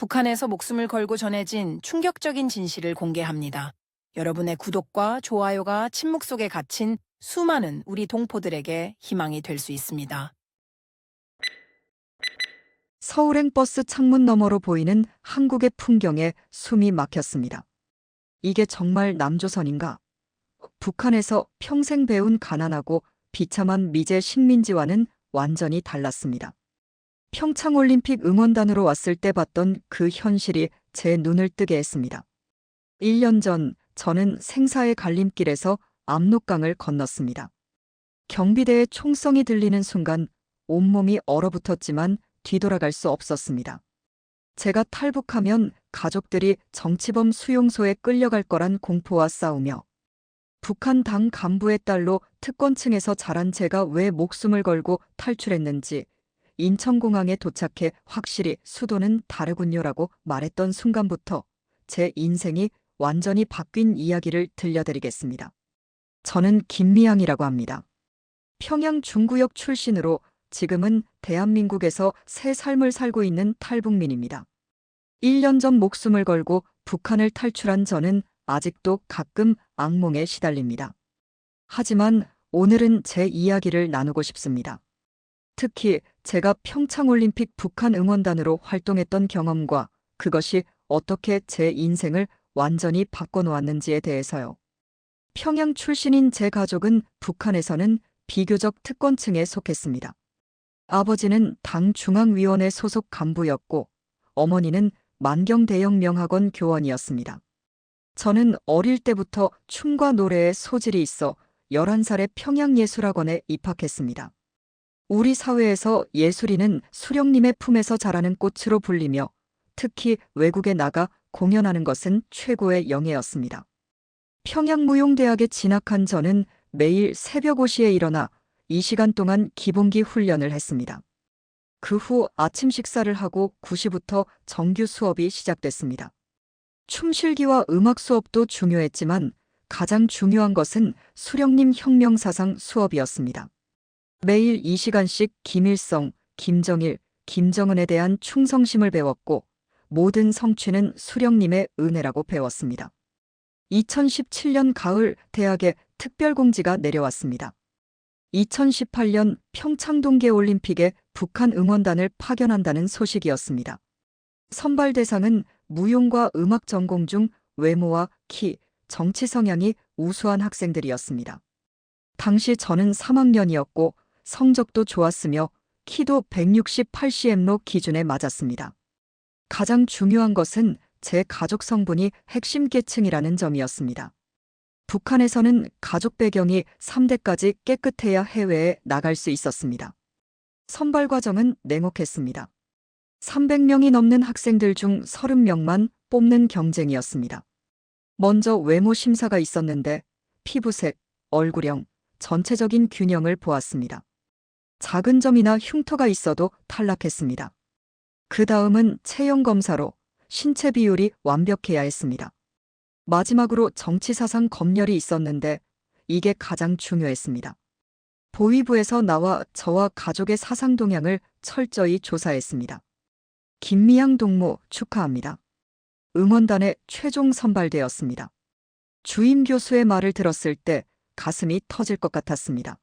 북한에서 목숨을 걸고 전해진 충격적인 진실을 공개합니다. 여러분의 구독과 좋아요가 침묵 속에 갇힌 수많은 우리 동포들에게 희망이 될 수 있습니다. 서울행 버스 창문 너머로 보이는 한국의 풍경에 숨이 막혔습니다. 이게 정말 남조선인가? 북한에서 평생 배운 가난하고 비참한 미제 식민지와는 완전히 달랐습니다. 평창올림픽 응원단으로 왔을 때 봤던 그 현실이 제 눈을 뜨게 했습니다. 1년 전 저는 생사의 갈림길에서 압록강을 건넜습니다. 경비대의 총성이 들리는 순간 온몸이 얼어붙었지만 뒤돌아갈 수 없었습니다. 제가 탈북하면 가족들이 정치범 수용소에 끌려갈 거란 공포와 싸우며 북한 당 간부의 딸로 특권층에서 자란 제가 왜 목숨을 걸고 탈출했는지 인천공항에 도착해 확실히 수도는 다르군요라고 말했던 순간부터 제 인생이 완전히 바뀐 이야기를 들려드리겠습니다. 저는 김미향이라고 합니다. 평양 중구역 출신으로 지금은 대한민국에서 새 삶을 살고 있는 탈북민입니다. 1년 전 목숨을 걸고 북한을 탈출한 저는 아직도 가끔 악몽에 시달립니다. 하지만 오늘은 제 이야기를 나누고 싶습니다. 특히 제가 평창올림픽 북한 응원단으로 활동했던 경험과 그것이 어떻게 제 인생을 완전히 바꿔놓았는지에 대해서요. 평양 출신인 제 가족은 북한에서는 비교적 특권층에 속했습니다. 아버지는 당 중앙위원회 소속 간부였고 어머니는 만경대형 명학원 교원이었습니다. 저는 어릴 때부터 춤과 노래에 소질이 있어 11살에 평양예술학원에 입학했습니다. 우리 사회에서 예술인은 수령님의 품에서 자라는 꽃으로 불리며 특히 외국에 나가 공연하는 것은 최고의 영예였습니다. 평양무용대학에 진학한 저는 매일 새벽 5시에 일어나 이 시간 동안 기본기 훈련을 했습니다. 그 후 아침 식사를 하고 9시부터 정규 수업이 시작됐습니다. 춤실기와 음악 수업도 중요했지만 가장 중요한 것은 수령님 혁명사상 수업이었습니다. 매일 2시간씩 김일성, 김정일, 김정은에 대한 충성심을 배웠고 모든 성취는 수령님의 은혜라고 배웠습니다. 2017년 가을 대학에 특별공지가 내려왔습니다. 2018년 평창 동계올림픽에 북한 응원단을 파견한다는 소식이었습니다. 선발 대상은 무용과 음악 전공 중 외모와 키, 정치 성향이 우수한 학생들이었습니다. 당시 저는 3학년이었고 성적도 좋았으며 키도 168cm로 기준에 맞았습니다. 가장 중요한 것은 제 가족 성분이 핵심 계층이라는 점이었습니다. 북한에서는 가족 배경이 3대까지 깨끗해야 해외에 나갈 수 있었습니다. 선발 과정은 냉혹했습니다. 300명이 넘는 학생들 중 30명만 뽑는 경쟁이었습니다. 먼저 외모 심사가 있었는데 피부색, 얼굴형, 전체적인 균형을 보았습니다. 작은 점이나 흉터가 있어도 탈락했습니다. 그 다음은 체형 검사로 신체 비율이 완벽해야 했습니다. 마지막으로 정치사상 검열이 있었는데 이게 가장 중요했습니다. 보위부에서 나와 저와 가족의 사상 동향을 철저히 조사했습니다. 김미향 동무 축하합니다. 응원단에 최종 선발되었습니다. 주임 교수의 말을 들었을 때 가슴이 터질 것 같았습니다.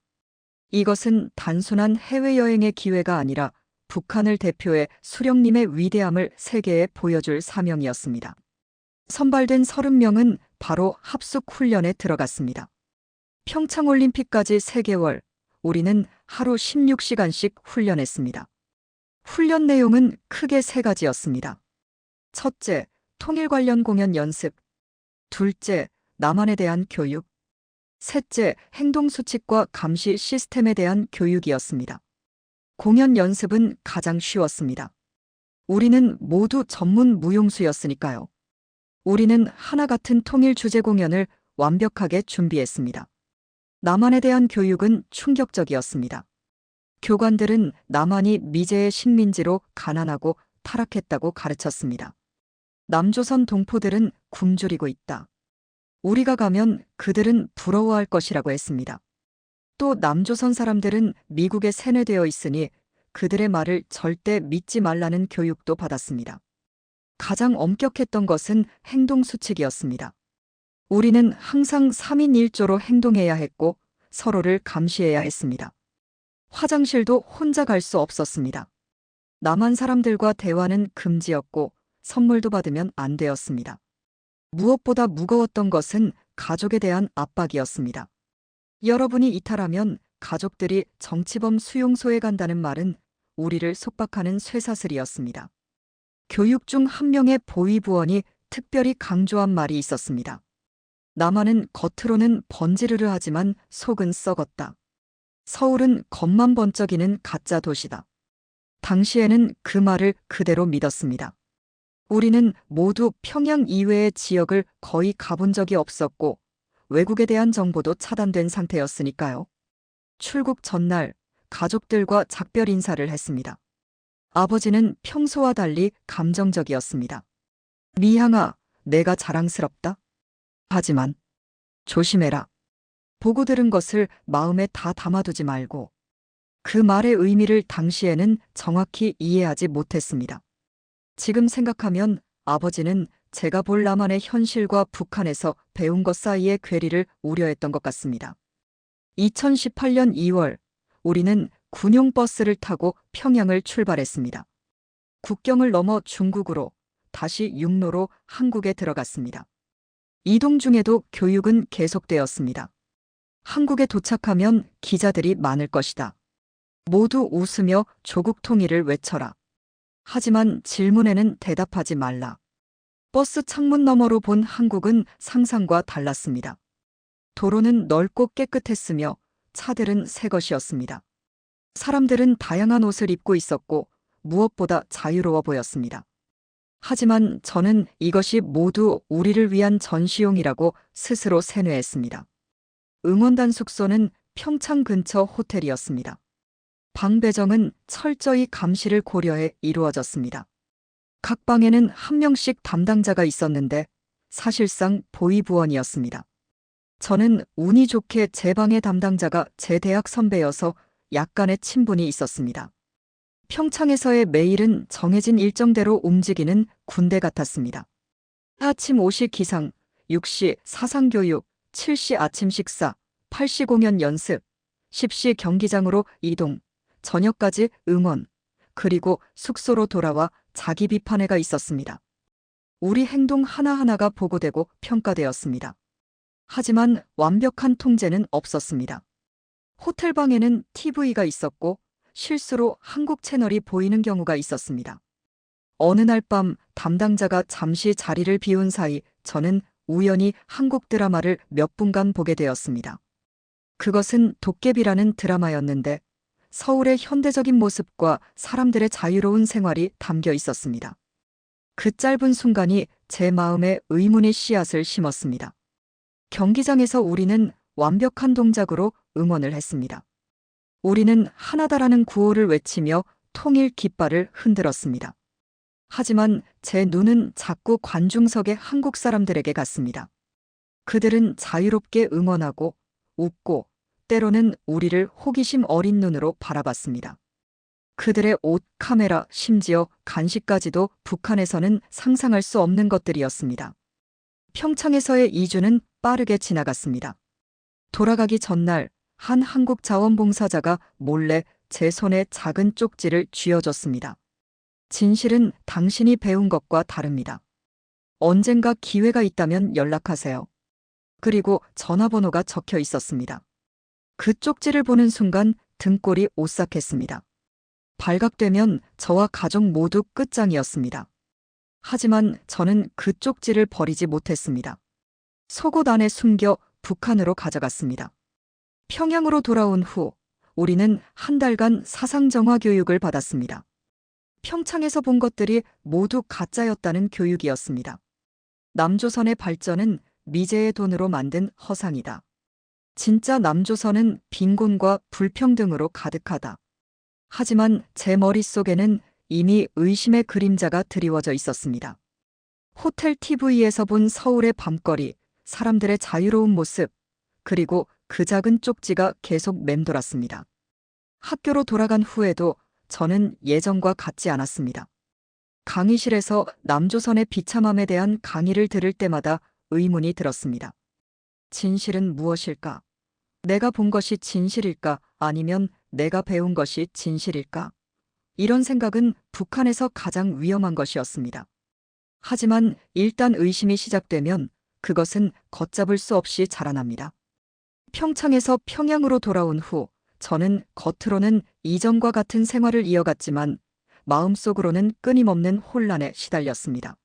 이것은 단순한 해외여행의 기회가 아니라 북한을 대표해 수령님의 위대함을 세계에 보여줄 사명이었습니다. 선발된 30명은 바로 합숙 훈련에 들어갔습니다. 평창올림픽까지 3개월, 우리는 하루 16시간씩 훈련했습니다. 훈련 내용은 크게 3가지였습니다. 첫째, 통일 관련 공연 연습. 둘째, 남한에 대한 교육. 셋째, 행동수칙과 감시 시스템에 대한 교육이었습니다. 공연 연습은 가장 쉬웠습니다. 우리는 모두 전문 무용수였으니까요. 우리는 하나 같은 통일 주제 공연을 완벽하게 준비했습니다. 남한에 대한 교육은 충격적이었습니다. 교관들은 남한이 미제의 식민지로 가난하고 타락했다고 가르쳤습니다. 남조선 동포들은 굶주리고 있다. 우리가 가면 그들은 부러워할 것이라고 했습니다. 또 남조선 사람들은 미국에 세뇌되어 있으니 그들의 말을 절대 믿지 말라는 교육도 받았습니다. 가장 엄격했던 것은 행동 수칙이었습니다. 우리는 항상 3인 1조로 행동해야 했고 서로를 감시해야 했습니다. 화장실도 혼자 갈 수 없었습니다. 남한 사람들과 대화는 금지였고 선물도 받으면 안 되었습니다. 무엇보다 무거웠던 것은 가족에 대한 압박이었습니다. 여러분이 이탈하면 가족들이 정치범 수용소에 간다는 말은 우리를 속박하는 쇠사슬이었습니다. 교육 중 한 명의 보위부원이 특별히 강조한 말이 있었습니다. 남한은 겉으로는 번지르르 하지만 속은 썩었다. 서울은 겉만 번쩍이는 가짜 도시다. 당시에는 그 말을 그대로 믿었습니다. 우리는 모두 평양 이외의 지역을 거의 가본 적이 없었고 외국에 대한 정보도 차단된 상태였으니까요. 출국 전날 가족들과 작별 인사를 했습니다. 아버지는 평소와 달리 감정적이었습니다. 미향아, 내가 자랑스럽다. 하지만 조심해라. 보고 들은 것을 마음에 다 담아두지 말고. 그 말의 의미를 당시에는 정확히 이해하지 못했습니다. 지금 생각하면 아버지는 제가 볼 남한의 현실과 북한에서 배운 것 사이의 괴리를 우려했던 것 같습니다. 2018년 2월, 우리는 군용 버스를 타고 평양을 출발했습니다. 국경을 넘어 중국으로, 다시 육로로 한국에 들어갔습니다. 이동 중에도 교육은 계속되었습니다. 한국에 도착하면 기자들이 많을 것이다. 모두 웃으며 조국 통일을 외쳐라. 하지만 질문에는 대답하지 말라. 버스 창문 너머로 본 한국은 상상과 달랐습니다. 도로는 넓고 깨끗했으며 차들은 새 것이었습니다. 사람들은 다양한 옷을 입고 있었고 무엇보다 자유로워 보였습니다. 하지만 저는 이것이 모두 우리를 위한 전시용이라고 스스로 세뇌했습니다. 응원단 숙소는 평창 근처 호텔이었습니다. 방 배정은 철저히 감시를 고려해 이루어졌습니다. 각 방에는 한 명씩 담당자가 있었는데 사실상 보위부원이었습니다. 저는 운이 좋게 제 방의 담당자가 제 대학 선배여서 약간의 친분이 있었습니다. 평창에서의 매일은 정해진 일정대로 움직이는 군대 같았습니다. 아침 5시 기상, 6시 사상교육, 7시 아침 식사, 8시 공연 연습, 10시 경기장으로 이동, 저녁까지 응원, 그리고 숙소로 돌아와 자기 비판회가 있었습니다. 우리 행동 하나하나가 보고되고 평가되었습니다. 하지만 완벽한 통제는 없었습니다. 호텔방에는 TV가 있었고 실수로 한국 채널이 보이는 경우가 있었습니다. 어느 날 밤 담당자가 잠시 자리를 비운 사이 저는 우연히 한국 드라마를 몇 분간 보게 되었습니다. 그것은 도깨비라는 드라마였는데 서울의 현대적인 모습과 사람들의 자유로운 생활이 담겨 있었습니다. 그 짧은 순간이 제 마음에 의문의 씨앗을 심었습니다. 경기장에서 우리는 완벽한 동작으로 응원을 했습니다. 우리는 하나다라는 구호를 외치며 통일 깃발을 흔들었습니다. 하지만 제 눈은 자꾸 관중석의 한국 사람들에게 갔습니다. 그들은 자유롭게 응원하고 웃고 때로는 우리를 호기심 어린 눈으로 바라봤습니다. 그들의 옷, 카메라, 심지어 간식까지도 북한에서는 상상할 수 없는 것들이었습니다. 평창에서의 2주는 빠르게 지나갔습니다. 돌아가기 전날 한 한국 자원봉사자가 몰래 제 손에 작은 쪽지를 쥐어줬습니다. 진실은 당신이 배운 것과 다릅니다. 언젠가 기회가 있다면 연락하세요. 그리고 전화번호가 적혀 있었습니다. 그 쪽지를 보는 순간 등골이 오싹했습니다. 발각되면 저와 가족 모두 끝장이었습니다. 하지만 저는 그 쪽지를 버리지 못했습니다. 속옷 안에 숨겨 북한으로 가져갔습니다. 평양으로 돌아온 후 우리는 한 달간 사상정화 교육을 받았습니다. 평창에서 본 것들이 모두 가짜였다는 교육이었습니다. 남조선의 발전은 미제의 돈으로 만든 허상이다. 진짜 남조선은 빈곤과 불평등으로 가득하다. 하지만 제 머릿속에는 이미 의심의 그림자가 드리워져 있었습니다. 호텔 TV에서 본 서울의 밤거리, 사람들의 자유로운 모습, 그리고 그 작은 쪽지가 계속 맴돌았습니다. 학교로 돌아간 후에도 저는 예전과 같지 않았습니다. 강의실에서 남조선의 비참함에 대한 강의를 들을 때마다 의문이 들었습니다. 진실은 무엇일까? 내가 본 것이 진실일까? 아니면 내가 배운 것이 진실일까? 이런 생각은 북한에서 가장 위험한 것이었습니다. 하지만 일단 의심이 시작되면 그것은 걷잡을 수 없이 자라납니다. 평창에서 평양으로 돌아온 후 저는 겉으로는 이전과 같은 생활을 이어갔지만 마음속으로는 끊임없는 혼란에 시달렸습니다.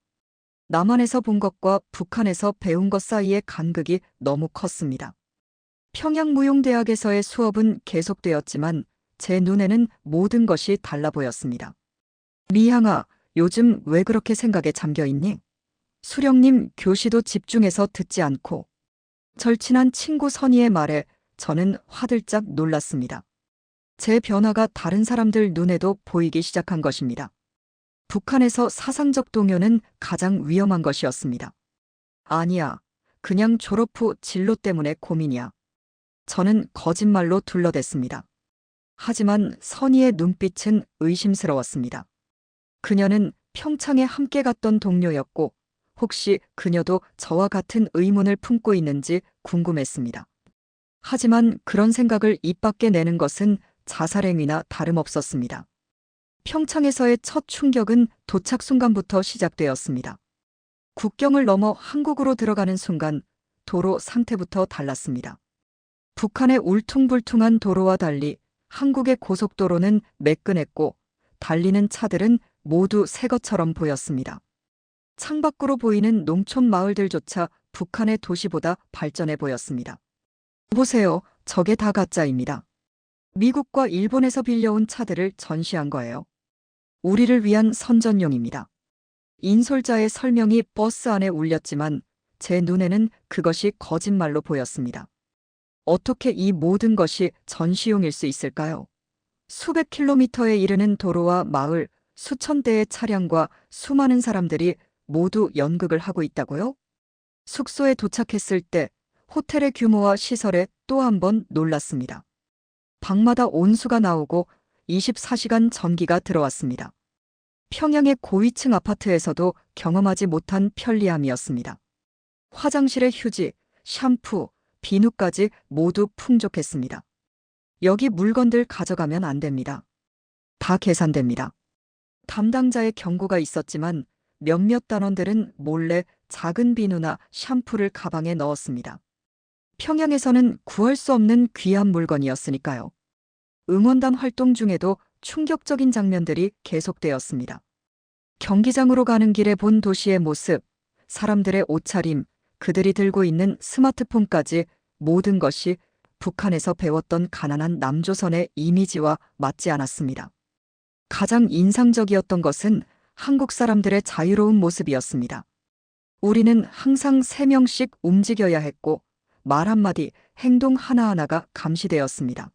남한에서 본 것과 북한에서 배운 것 사이의 간극이 너무 컸습니다. 평양무용대학에서의 수업은 계속되었지만 제 눈에는 모든 것이 달라 보였습니다. 미향아, 요즘 왜 그렇게 생각에 잠겨 있니? 수령님 교시도 집중해서 듣지 않고. 절친한 친구 선희의 말에 저는 화들짝 놀랐습니다. 제 변화가 다른 사람들 눈에도 보이기 시작한 것입니다. 북한에서 사상적 동요는 가장 위험한 것이었습니다. 아니야, 그냥 졸업 후 진로 때문에 고민이야. 저는 거짓말로 둘러댔습니다. 하지만 선희의 눈빛은 의심스러웠습니다. 그녀는 평창에 함께 갔던 동료였고 혹시 그녀도 저와 같은 의문을 품고 있는지 궁금했습니다. 하지만 그런 생각을 입 밖에 내는 것은 자살행위나 다름없었습니다. 평창에서의 첫 충격은 도착 순간부터 시작되었습니다. 국경을 넘어 한국으로 들어가는 순간 도로 상태부터 달랐습니다. 북한의 울퉁불퉁한 도로와 달리 한국의 고속도로는 매끈했고 달리는 차들은 모두 새 것처럼 보였습니다. 창밖으로 보이는 농촌 마을들조차 북한의 도시보다 발전해 보였습니다. 보세요, 저게 다 가짜입니다. 미국과 일본에서 빌려온 차들을 전시한 거예요. 우리를 위한 선전용입니다. 인솔자의 설명이 버스 안에 울렸지만 제 눈에는 그것이 거짓말로 보였습니다. 어떻게 이 모든 것이 전시용일 수 있을까요? 수백 킬로미터에 이르는 도로와 마을, 수천 대의 차량과 수많은 사람들이 모두 연극을 하고 있다고요? 숙소에 도착했을 때 호텔의 규모와 시설에 또 한 번 놀랐습니다. 방마다 온수가 나오고 24시간 전기가 들어왔습니다. 평양의 고위층 아파트에서도 경험하지 못한 편리함이었습니다. 화장실의 휴지, 샴푸, 비누까지 모두 풍족했습니다. 여기 물건들 가져가면 안 됩니다. 다 계산됩니다. 담당자의 경고가 있었지만 몇몇 단원들은 몰래 작은 비누나 샴푸를 가방에 넣었습니다. 평양에서는 구할 수 없는 귀한 물건이었으니까요. 응원단 활동 중에도 충격적인 장면들이 계속되었습니다. 경기장으로 가는 길에 본 도시의 모습, 사람들의 옷차림, 그들이 들고 있는 스마트폰까지 모든 것이 북한에서 배웠던 가난한 남조선의 이미지와 맞지 않았습니다. 가장 인상적이었던 것은 한국 사람들의 자유로운 모습이었습니다. 우리는 항상 3명씩 움직여야 했고 말 한마디, 행동 하나하나가 감시되었습니다.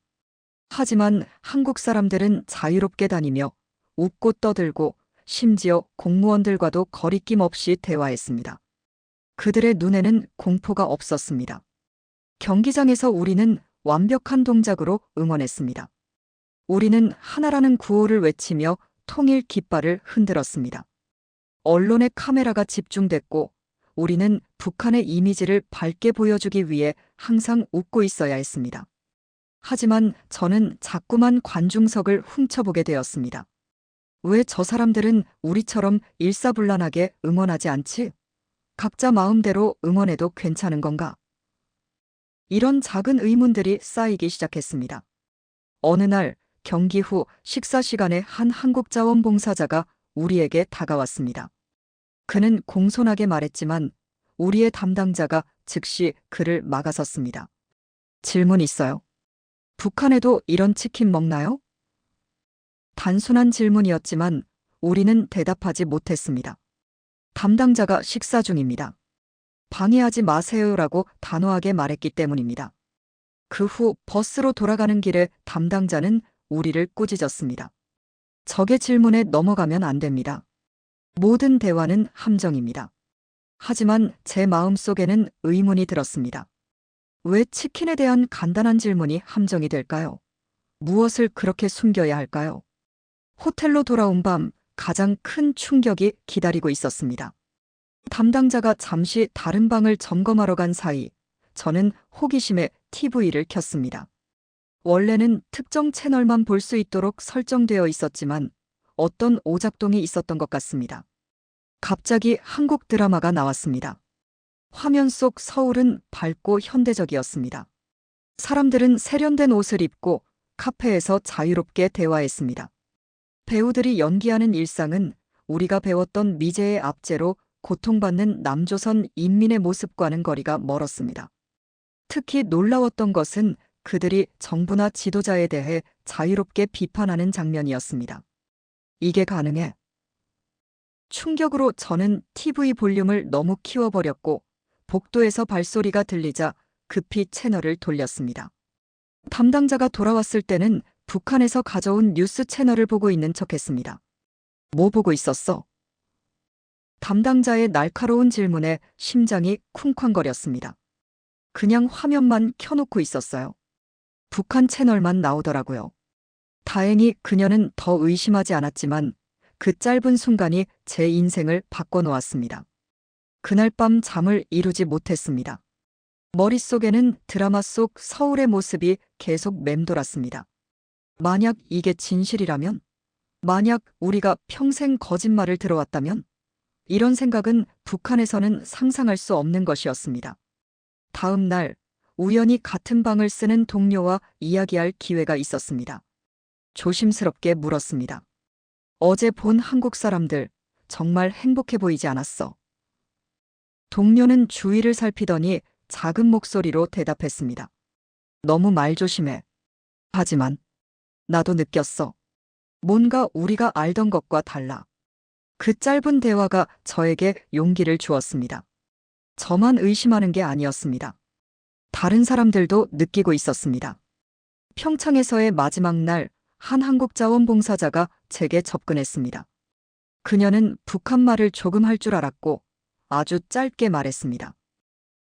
하지만 한국 사람들은 자유롭게 다니며 웃고 떠들고 심지어 공무원들과도 거리낌 없이 대화했습니다. 그들의 눈에는 공포가 없었습니다. 경기장에서 우리는 완벽한 동작으로 응원했습니다. 우리는 하나라는 구호를 외치며 통일 깃발을 흔들었습니다. 언론의 카메라가 집중됐고 우리는 북한의 이미지를 밝게 보여주기 위해 항상 웃고 있어야 했습니다. 하지만 저는 자꾸만 관중석을 훔쳐보게 되었습니다. 왜 저 사람들은 우리처럼 일사불란하게 응원하지 않지? 각자 마음대로 응원해도 괜찮은 건가? 이런 작은 의문들이 쌓이기 시작했습니다. 어느 날 경기 후 식사 시간에 한 한국 자원봉사자가 우리에게 다가왔습니다. 그는 공손하게 말했지만 우리의 담당자가 즉시 그를 막아섰습니다. 질문 있어요. 북한에도 이런 치킨 먹나요? 단순한 질문이었지만 우리는 대답하지 못했습니다. 담당자가 식사 중입니다. 방해하지 마세요라고 단호하게 말했기 때문입니다. 그 후 버스로 돌아가는 길에 담당자는 우리를 꾸짖었습니다. 적의 질문에 넘어가면 안 됩니다. 모든 대화는 함정입니다. 하지만 제 마음속에는 의문이 들었습니다. 왜 치킨에 대한 간단한 질문이 함정이 될까요? 무엇을 그렇게 숨겨야 할까요? 호텔로 돌아온 밤 가장 큰 충격이 기다리고 있었습니다. 담당자가 잠시 다른 방을 점검하러 간 사이 저는 호기심에 TV를 켰습니다. 원래는 특정 채널만 볼 수 있도록 설정되어 있었지만 어떤 오작동이 있었던 것 같습니다. 갑자기 한국 드라마가 나왔습니다. 화면 속 서울은 밝고 현대적이었습니다. 사람들은 세련된 옷을 입고 카페에서 자유롭게 대화했습니다. 배우들이 연기하는 일상은 우리가 배웠던 미제의 압제로 고통받는 남조선 인민의 모습과는 거리가 멀었습니다. 특히 놀라웠던 것은 그들이 정부나 지도자에 대해 자유롭게 비판하는 장면이었습니다. 이게 가능해? 충격으로 저는 TV 볼륨을 너무 키워버렸고 복도에서 발소리가 들리자 급히 채널을 돌렸습니다. 담당자가 돌아왔을 때는 북한에서 가져온 뉴스 채널을 보고 있는 척했습니다. 뭐 보고 있었어? 담당자의 날카로운 질문에 심장이 쿵쾅거렸습니다. 그냥 화면만 켜놓고 있었어요. 북한 채널만 나오더라고요. 다행히 그녀는 더 의심하지 않았지만 그 짧은 순간이 제 인생을 바꿔놓았습니다. 그날 밤 잠을 이루지 못했습니다. 머릿속에는 드라마 속 서울의 모습이 계속 맴돌았습니다. 만약 이게 진실이라면? 만약 우리가 평생 거짓말을 들어왔다면? 이런 생각은 북한에서는 상상할 수 없는 것이었습니다. 다음 날 우연히 같은 방을 쓰는 동료와 이야기할 기회가 있었습니다. 조심스럽게 물었습니다. 어제 본 한국 사람들 정말 행복해 보이지 않았어? 동료는 주위를 살피더니 작은 목소리로 대답했습니다. 너무 말조심해. 하지만 나도 느꼈어. 뭔가 우리가 알던 것과 달라. 그 짧은 대화가 저에게 용기를 주었습니다. 저만 의심하는 게 아니었습니다. 다른 사람들도 느끼고 있었습니다. 평창에서의 마지막 날 한 한국 자원봉사자가 제게 접근했습니다. 그녀는 북한말을 조금 할 줄 알았고 아주 짧게 말했습니다.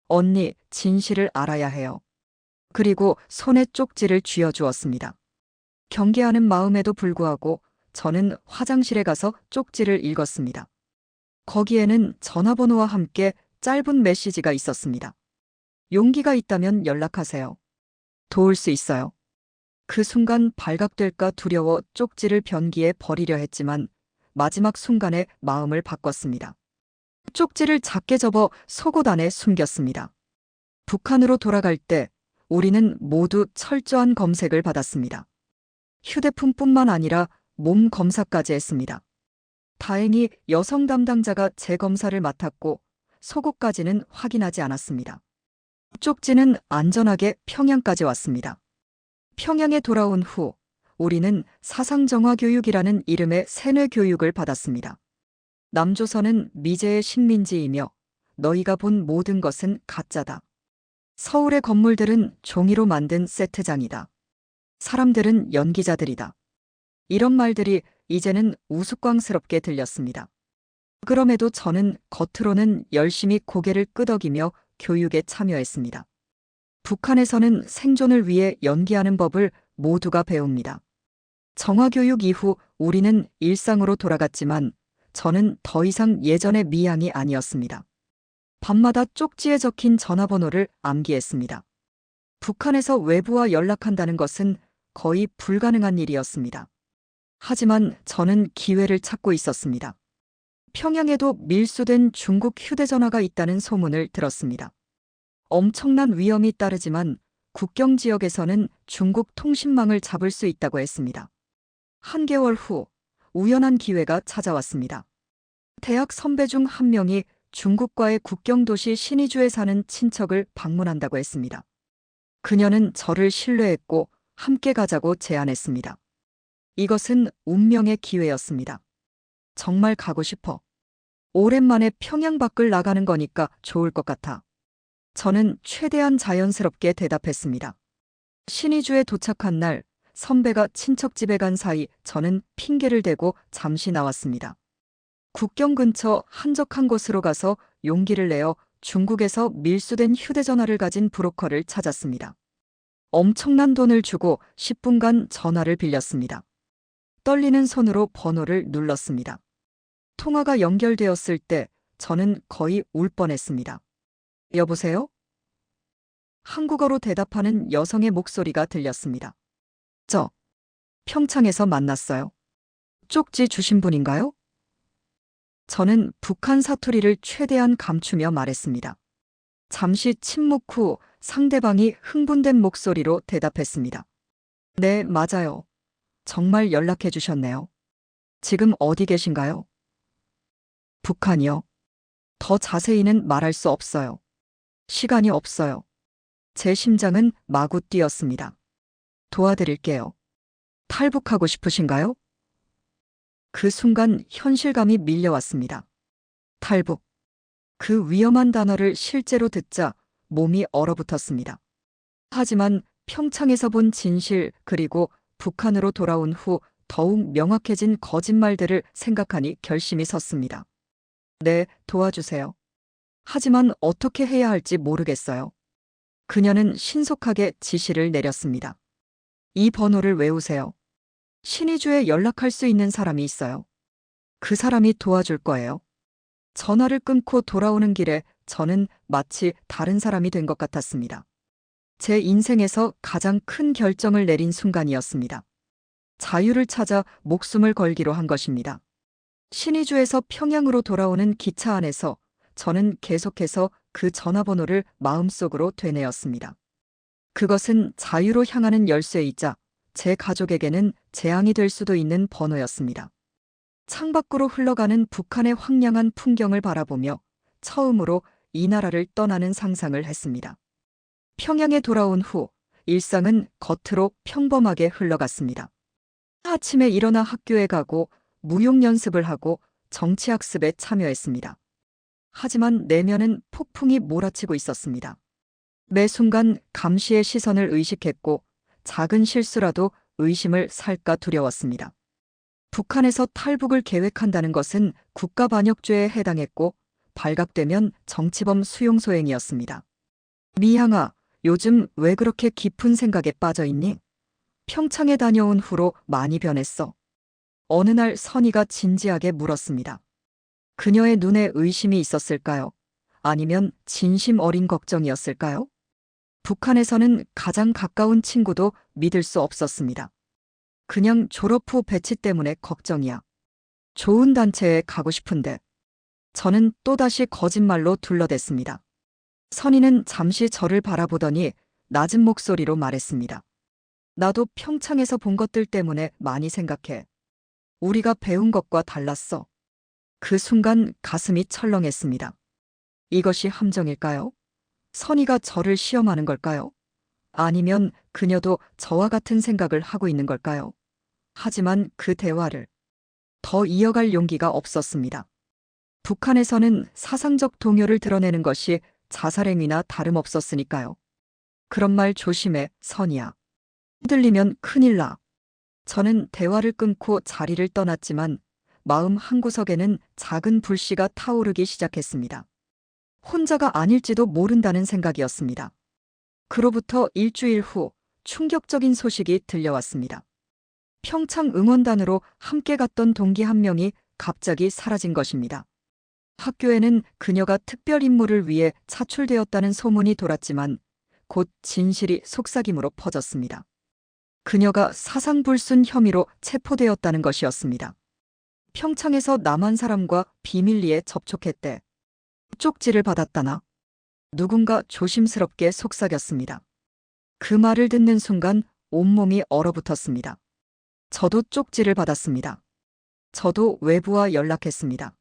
언니, 진실을 알아야 해요. 그리고 손에 쪽지를 쥐어주었습니다. 경계하는 마음에도 불구하고 저는 화장실에 가서 쪽지를 읽었습니다. 거기에는 전화번호와 함께 짧은 메시지가 있었습니다. 용기가 있다면 연락하세요. 도울 수 있어요. 그 순간 발각될까 두려워 쪽지를 변기에 버리려 했지만 마지막 순간에 마음을 바꿨습니다. 쪽지를 작게 접어 속옷 안에 숨겼습니다. 북한으로 돌아갈 때 우리는 모두 철저한 검색을 받았습니다. 휴대폰뿐만 아니라 몸 검사까지 했습니다. 다행히 여성 담당자가 재검사를 맡았고 속옷까지는 확인하지 않았습니다. 쪽지는 안전하게 평양까지 왔습니다. 평양에 돌아온 후 우리는 사상정화교육이라는 이름의 세뇌 교육을 받았습니다. 남조선은 미제의 식민지이며 너희가 본 모든 것은 가짜다. 서울의 건물들은 종이로 만든 세트장이다. 사람들은 연기자들이다. 이런 말들이 이제는 우스꽝스럽게 들렸습니다. 그럼에도 저는 겉으로는 열심히 고개를 끄덕이며 교육에 참여했습니다. 북한에서는 생존을 위해 연기하는 법을 모두가 배웁니다. 정화교육 이후 우리는 일상으로 돌아갔지만 저는 더 이상 예전의 미양이 아니었습니다. 밤마다 쪽지에 적힌 전화번호를 암기했습니다. 북한에서 외부와 연락한다는 것은 거의 불가능한 일이었습니다. 하지만 저는 기회를 찾고 있었습니다. 평양에도 밀수된 중국 휴대전화가 있다는 소문을 들었습니다. 엄청난 위험이 따르지만 국경 지역에서는 중국 통신망을 잡을 수 있다고 했습니다. 한 개월 후 우연한 기회가 찾아왔습니다. 대학 선배 중 한 명이 중국과의 국경 도시 신의주에 사는 친척을 방문한다고 했습니다. 그녀는 저를 신뢰했고 함께 가자고 제안했습니다. 이것은 운명의 기회였습니다. 정말 가고 싶어. 오랜만에 평양 밖을 나가는 거니까 좋을 것 같아. 저는 최대한 자연스럽게 대답했습니다. 신의주에 도착한 날 선배가 친척 집에 간 사이 저는 핑계를 대고 잠시 나왔습니다. 국경 근처 한적한 곳으로 가서 용기를 내어 중국에서 밀수된 휴대전화를 가진 브로커를 찾았습니다. 엄청난 돈을 주고 10분간 전화를 빌렸습니다. 떨리는 손으로 번호를 눌렀습니다. 통화가 연결되었을 때 저는 거의 울 뻔했습니다. 여보세요? 한국어로 대답하는 여성의 목소리가 들렸습니다. 저, 평창에서 만났어요. 쪽지 주신 분인가요? 저는 북한 사투리를 최대한 감추며 말했습니다. 잠시 침묵 후 상대방이 흥분된 목소리로 대답했습니다. 네, 맞아요. 정말 연락해 주셨네요. 지금 어디 계신가요? 북한이요. 더 자세히는 말할 수 없어요. 시간이 없어요. 제 심장은 마구 뛰었습니다. 도와드릴게요. 탈북하고 싶으신가요? 그 순간 현실감이 밀려왔습니다. 탈북. 그 위험한 단어를 실제로 듣자 몸이 얼어붙었습니다. 하지만 평창에서 본 진실 그리고 북한으로 돌아온 후 더욱 명확해진 거짓말들을 생각하니 결심이 섰습니다. 네, 도와주세요. 하지만 어떻게 해야 할지 모르겠어요. 그녀는 신속하게 지시를 내렸습니다. 이 번호를 외우세요. 신의주에 연락할 수 있는 사람이 있어요. 그 사람이 도와줄 거예요. 전화를 끊고 돌아오는 길에 저는 마치 다른 사람이 된 것 같았습니다. 제 인생에서 가장 큰 결정을 내린 순간이었습니다. 자유를 찾아 목숨을 걸기로 한 것입니다. 신의주에서 평양으로 돌아오는 기차 안에서 저는 계속해서 그 전화번호를 마음속으로 되뇌었습니다. 그것은 자유로 향하는 열쇠이자 제 가족에게는 재앙이 될 수도 있는 번호였습니다. 창밖으로 흘러가는 북한의 황량한 풍경을 바라보며 처음으로 이 나라를 떠나는 상상을 했습니다. 평양에 돌아온 후 일상은 겉으로 평범하게 흘러갔습니다. 아침에 일어나 학교에 가고 무용 연습을 하고 정치학습에 참여했습니다. 하지만 내면은 폭풍이 몰아치고 있었습니다. 매 순간 감시의 시선을 의식했고 작은 실수라도 의심을 살까 두려웠습니다. 북한에서 탈북을 계획한다는 것은 국가반역죄에 해당했고 발각되면 정치범 수용소행이었습니다. 미향아, 요즘 왜 그렇게 깊은 생각에 빠져 있니? 평창에 다녀온 후로 많이 변했어. 어느 날 선희가 진지하게 물었습니다. 그녀의 눈에 의심이 있었을까요? 아니면 진심 어린 걱정이었을까요? 북한에서는 가장 가까운 친구도 믿을 수 없었습니다. 그냥 졸업 후 배치 때문에 걱정이야. 좋은 단체에 가고 싶은데. 저는 또다시 거짓말로 둘러댔습니다. 선희는 잠시 저를 바라보더니 낮은 목소리로 말했습니다. 나도 평창에서 본 것들 때문에 많이 생각해. 우리가 배운 것과 달랐어. 그 순간 가슴이 철렁했습니다. 이것이 함정일까요? 선희가 저를 시험하는 걸까요? 아니면 그녀도 저와 같은 생각을 하고 있는 걸까요? 하지만 그 대화를 더 이어갈 용기가 없었습니다. 북한에서는 사상적 동요를 드러내는 것이 자살행위나 다름없었으니까요. 그런 말 조심해, 선희야. 흔들리면 큰일 나. 저는 대화를 끊고 자리를 떠났지만 마음 한구석에는 작은 불씨가 타오르기 시작했습니다. 혼자가 아닐지도 모른다는 생각이었습니다. 그로부터 일주일 후 충격적인 소식이 들려왔습니다. 평창 응원단으로 함께 갔던 동기 한 명이 갑자기 사라진 것입니다. 학교에는 그녀가 특별 임무를 위해 차출되었다는 소문이 돌았지만 곧 진실이 속삭임으로 퍼졌습니다. 그녀가 사상불순 혐의로 체포되었다는 것이었습니다. 평창에서 남한 사람과 비밀리에 접촉했대. 쪽지를 받았다나? 누군가 조심스럽게 속삭였습니다. 그 말을 듣는 순간 온몸이 얼어붙었습니다. 저도 쪽지를 받았습니다. 저도 외부와 연락했습니다.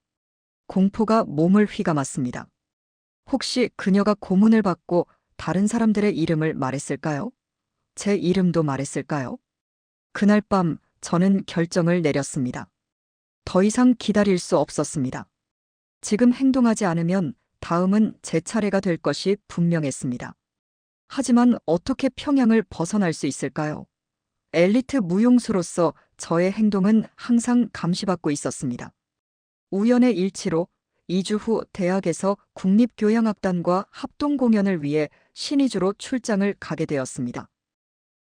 공포가 몸을 휘감았습니다. 혹시 그녀가 고문을 받고 다른 사람들의 이름을 말했을까요? 제 이름도 말했을까요? 그날 밤 저는 결정을 내렸습니다. 더 이상 기다릴 수 없었습니다. 지금 행동하지 않으면 다음은 제 차례가 될 것이 분명했습니다. 하지만 어떻게 평양을 벗어날 수 있을까요? 엘리트 무용수로서 저의 행동은 항상 감시받고 있었습니다. 우연의 일치로 2주 후 대학에서 국립교향악단과 합동공연을 위해 신의주로 출장을 가게 되었습니다.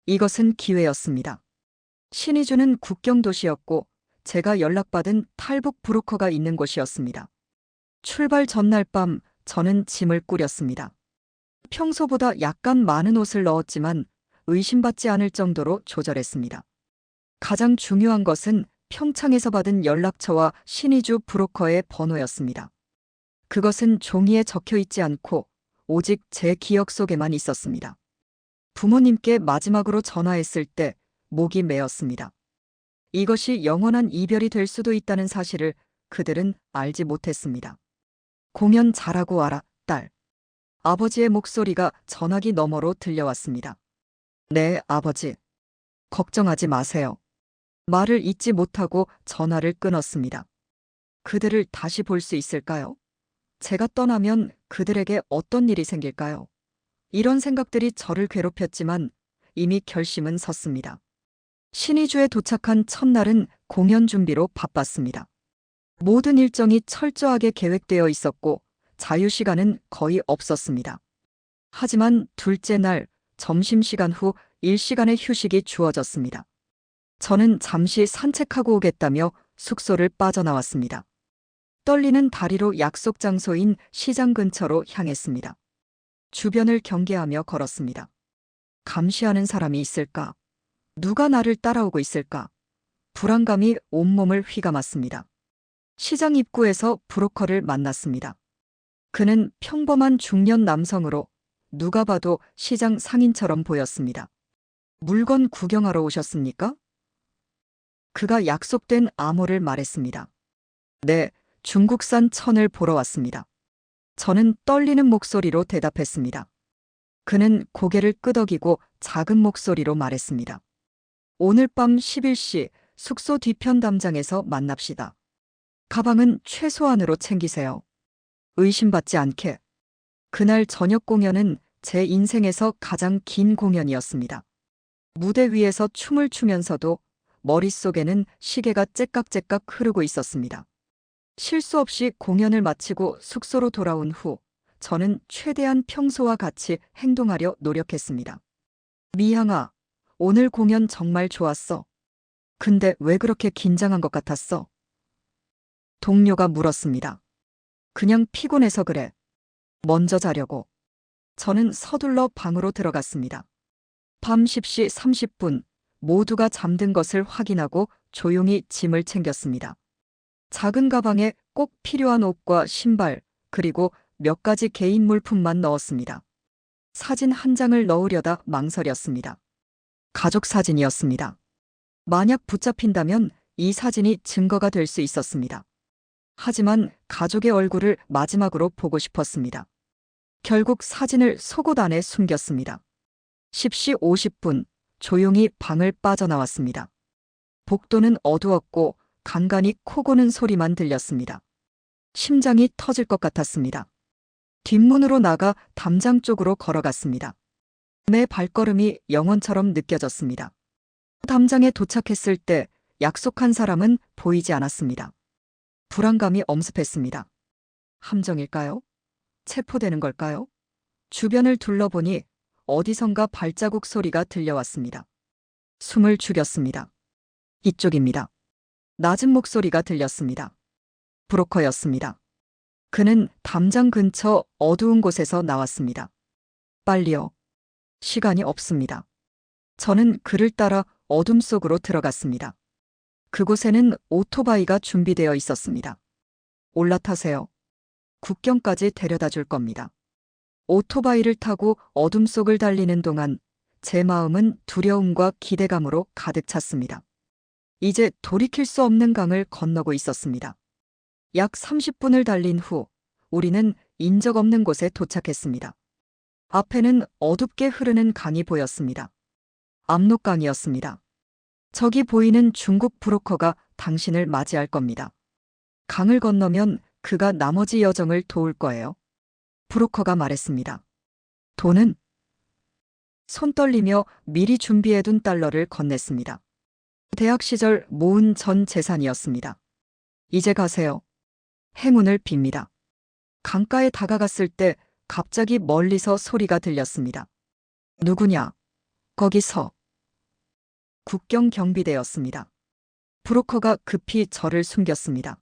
이것은 기회였습니다. 신의주는 국경도시였고 제가 연락받은 탈북 브로커가 있는 곳이었습니다. 출발 전날 밤 저는 짐을 꾸렸습니다. 평소보다 약간 많은 옷을 넣었지만 의심받지 않을 정도로 조절했습니다. 가장 중요한 것은 평창에서 받은 연락처와 신의주 브로커의 번호였습니다. 그것은 종이에 적혀 있지 않고 오직 제 기억 속에만 있었습니다. 부모님께 마지막으로 전화했을 때 목이 메었습니다. 이것이 영원한 이별이 될 수도 있다는 사실을 그들은 알지 못했습니다. 공연 잘하고 와라, 딸. 아버지의 목소리가 전화기 너머로 들려왔습니다. 네, 아버지. 걱정하지 마세요. 말을 잇지 못하고 전화를 끊었습니다. 그들을 다시 볼 수 있을까요? 제가 떠나면 그들에게 어떤 일이 생길까요? 이런 생각들이 저를 괴롭혔지만 이미 결심은 섰습니다. 신의주에 도착한 첫날은 공연 준비로 바빴습니다. 모든 일정이 철저하게 계획되어 있었고 자유시간은 거의 없었습니다. 하지만 둘째 날 점심시간 후 1시간의 휴식이 주어졌습니다. 저는 잠시 산책하고 오겠다며 숙소를 빠져나왔습니다. 떨리는 다리로 약속 장소인 시장 근처로 향했습니다. 주변을 경계하며 걸었습니다. 감시하는 사람이 있을까? 누가 나를 따라오고 있을까? 불안감이 온몸을 휘감았습니다. 시장 입구에서 브로커를 만났습니다. 그는 평범한 중년 남성으로 누가 봐도 시장 상인처럼 보였습니다. 물건 구경하러 오셨습니까? 그가 약속된 암호를 말했습니다. 네, 중국산 천을 보러 왔습니다. 저는 떨리는 목소리로 대답했습니다. 그는 고개를 끄덕이고 작은 목소리로 말했습니다. 오늘 밤 11시 숙소 뒤편 담장에서 만납시다. 가방은 최소한으로 챙기세요. 의심받지 않게. 그날 저녁 공연은 제 인생에서 가장 긴 공연이었습니다. 무대 위에서 춤을 추면서도 머릿속에는 시계가 째깍째깍 흐르고 있었습니다. 실수 없이 공연을 마치고 숙소로 돌아온 후 저는 최대한 평소와 같이 행동하려 노력했습니다. 미향아, 오늘 공연 정말 좋았어. 근데 왜 그렇게 긴장한 것 같았어? 동료가 물었습니다. 그냥 피곤해서 그래. 먼저 자려고. 저는 서둘러 방으로 들어갔습니다. 밤 10시 30분 모두가 잠든 것을 확인하고 조용히 짐을 챙겼습니다. 작은 가방에 꼭 필요한 옷과 신발, 그리고 몇 가지 개인 물품만 넣었습니다. 사진 한 장을 넣으려다 망설였습니다. 가족 사진이었습니다. 만약 붙잡힌다면 이 사진이 증거가 될 수 있었습니다. 하지만 가족의 얼굴을 마지막으로 보고 싶었습니다. 결국 사진을 속옷 안에 숨겼습니다. 10시 50분 조용히 방을 빠져나왔습니다. 복도는 어두웠고 간간히 코 고는 소리만 들렸습니다. 심장이 터질 것 같았습니다. 뒷문으로 나가 담장 쪽으로 걸어갔습니다. 내 발걸음이 영혼처럼 느껴졌습니다. 담장에 도착했을 때 약속한 사람은 보이지 않았습니다. 불안감이 엄습했습니다. 함정일까요? 체포되는 걸까요? 주변을 둘러보니 어디선가 발자국 소리가 들려왔습니다. 숨을 죽였습니다. 이쪽입니다. 낮은 목소리가 들렸습니다. 브로커였습니다. 그는 담장 근처 어두운 곳에서 나왔습니다. 빨리요. 시간이 없습니다. 저는 그를 따라 어둠 속으로 들어갔습니다. 그곳에는 오토바이가 준비되어 있었습니다. 올라타세요. 국경까지 데려다 줄 겁니다. 오토바이를 타고 어둠 속을 달리는 동안 제 마음은 두려움과 기대감으로 가득 찼습니다. 이제 돌이킬 수 없는 강을 건너고 있었습니다. 약 30분을 달린 후 우리는 인적 없는 곳에 도착했습니다. 앞에는 어둡게 흐르는 강이 보였습니다. 압록강이었습니다. 저기 보이는 중국 브로커가 당신을 맞이할 겁니다. 강을 건너면 그가 나머지 여정을 도울 거예요. 브로커가 말했습니다. 돈은? 손 떨리며 미리 준비해둔 달러를 건넸습니다. 대학 시절 모은 전 재산이었습니다. 이제 가세요. 행운을 빕니다. 강가에 다가갔을 때 갑자기 멀리서 소리가 들렸습니다. 누구냐? 거기서. 국경 경비대였습니다. 브로커가 급히 저를 숨겼습니다.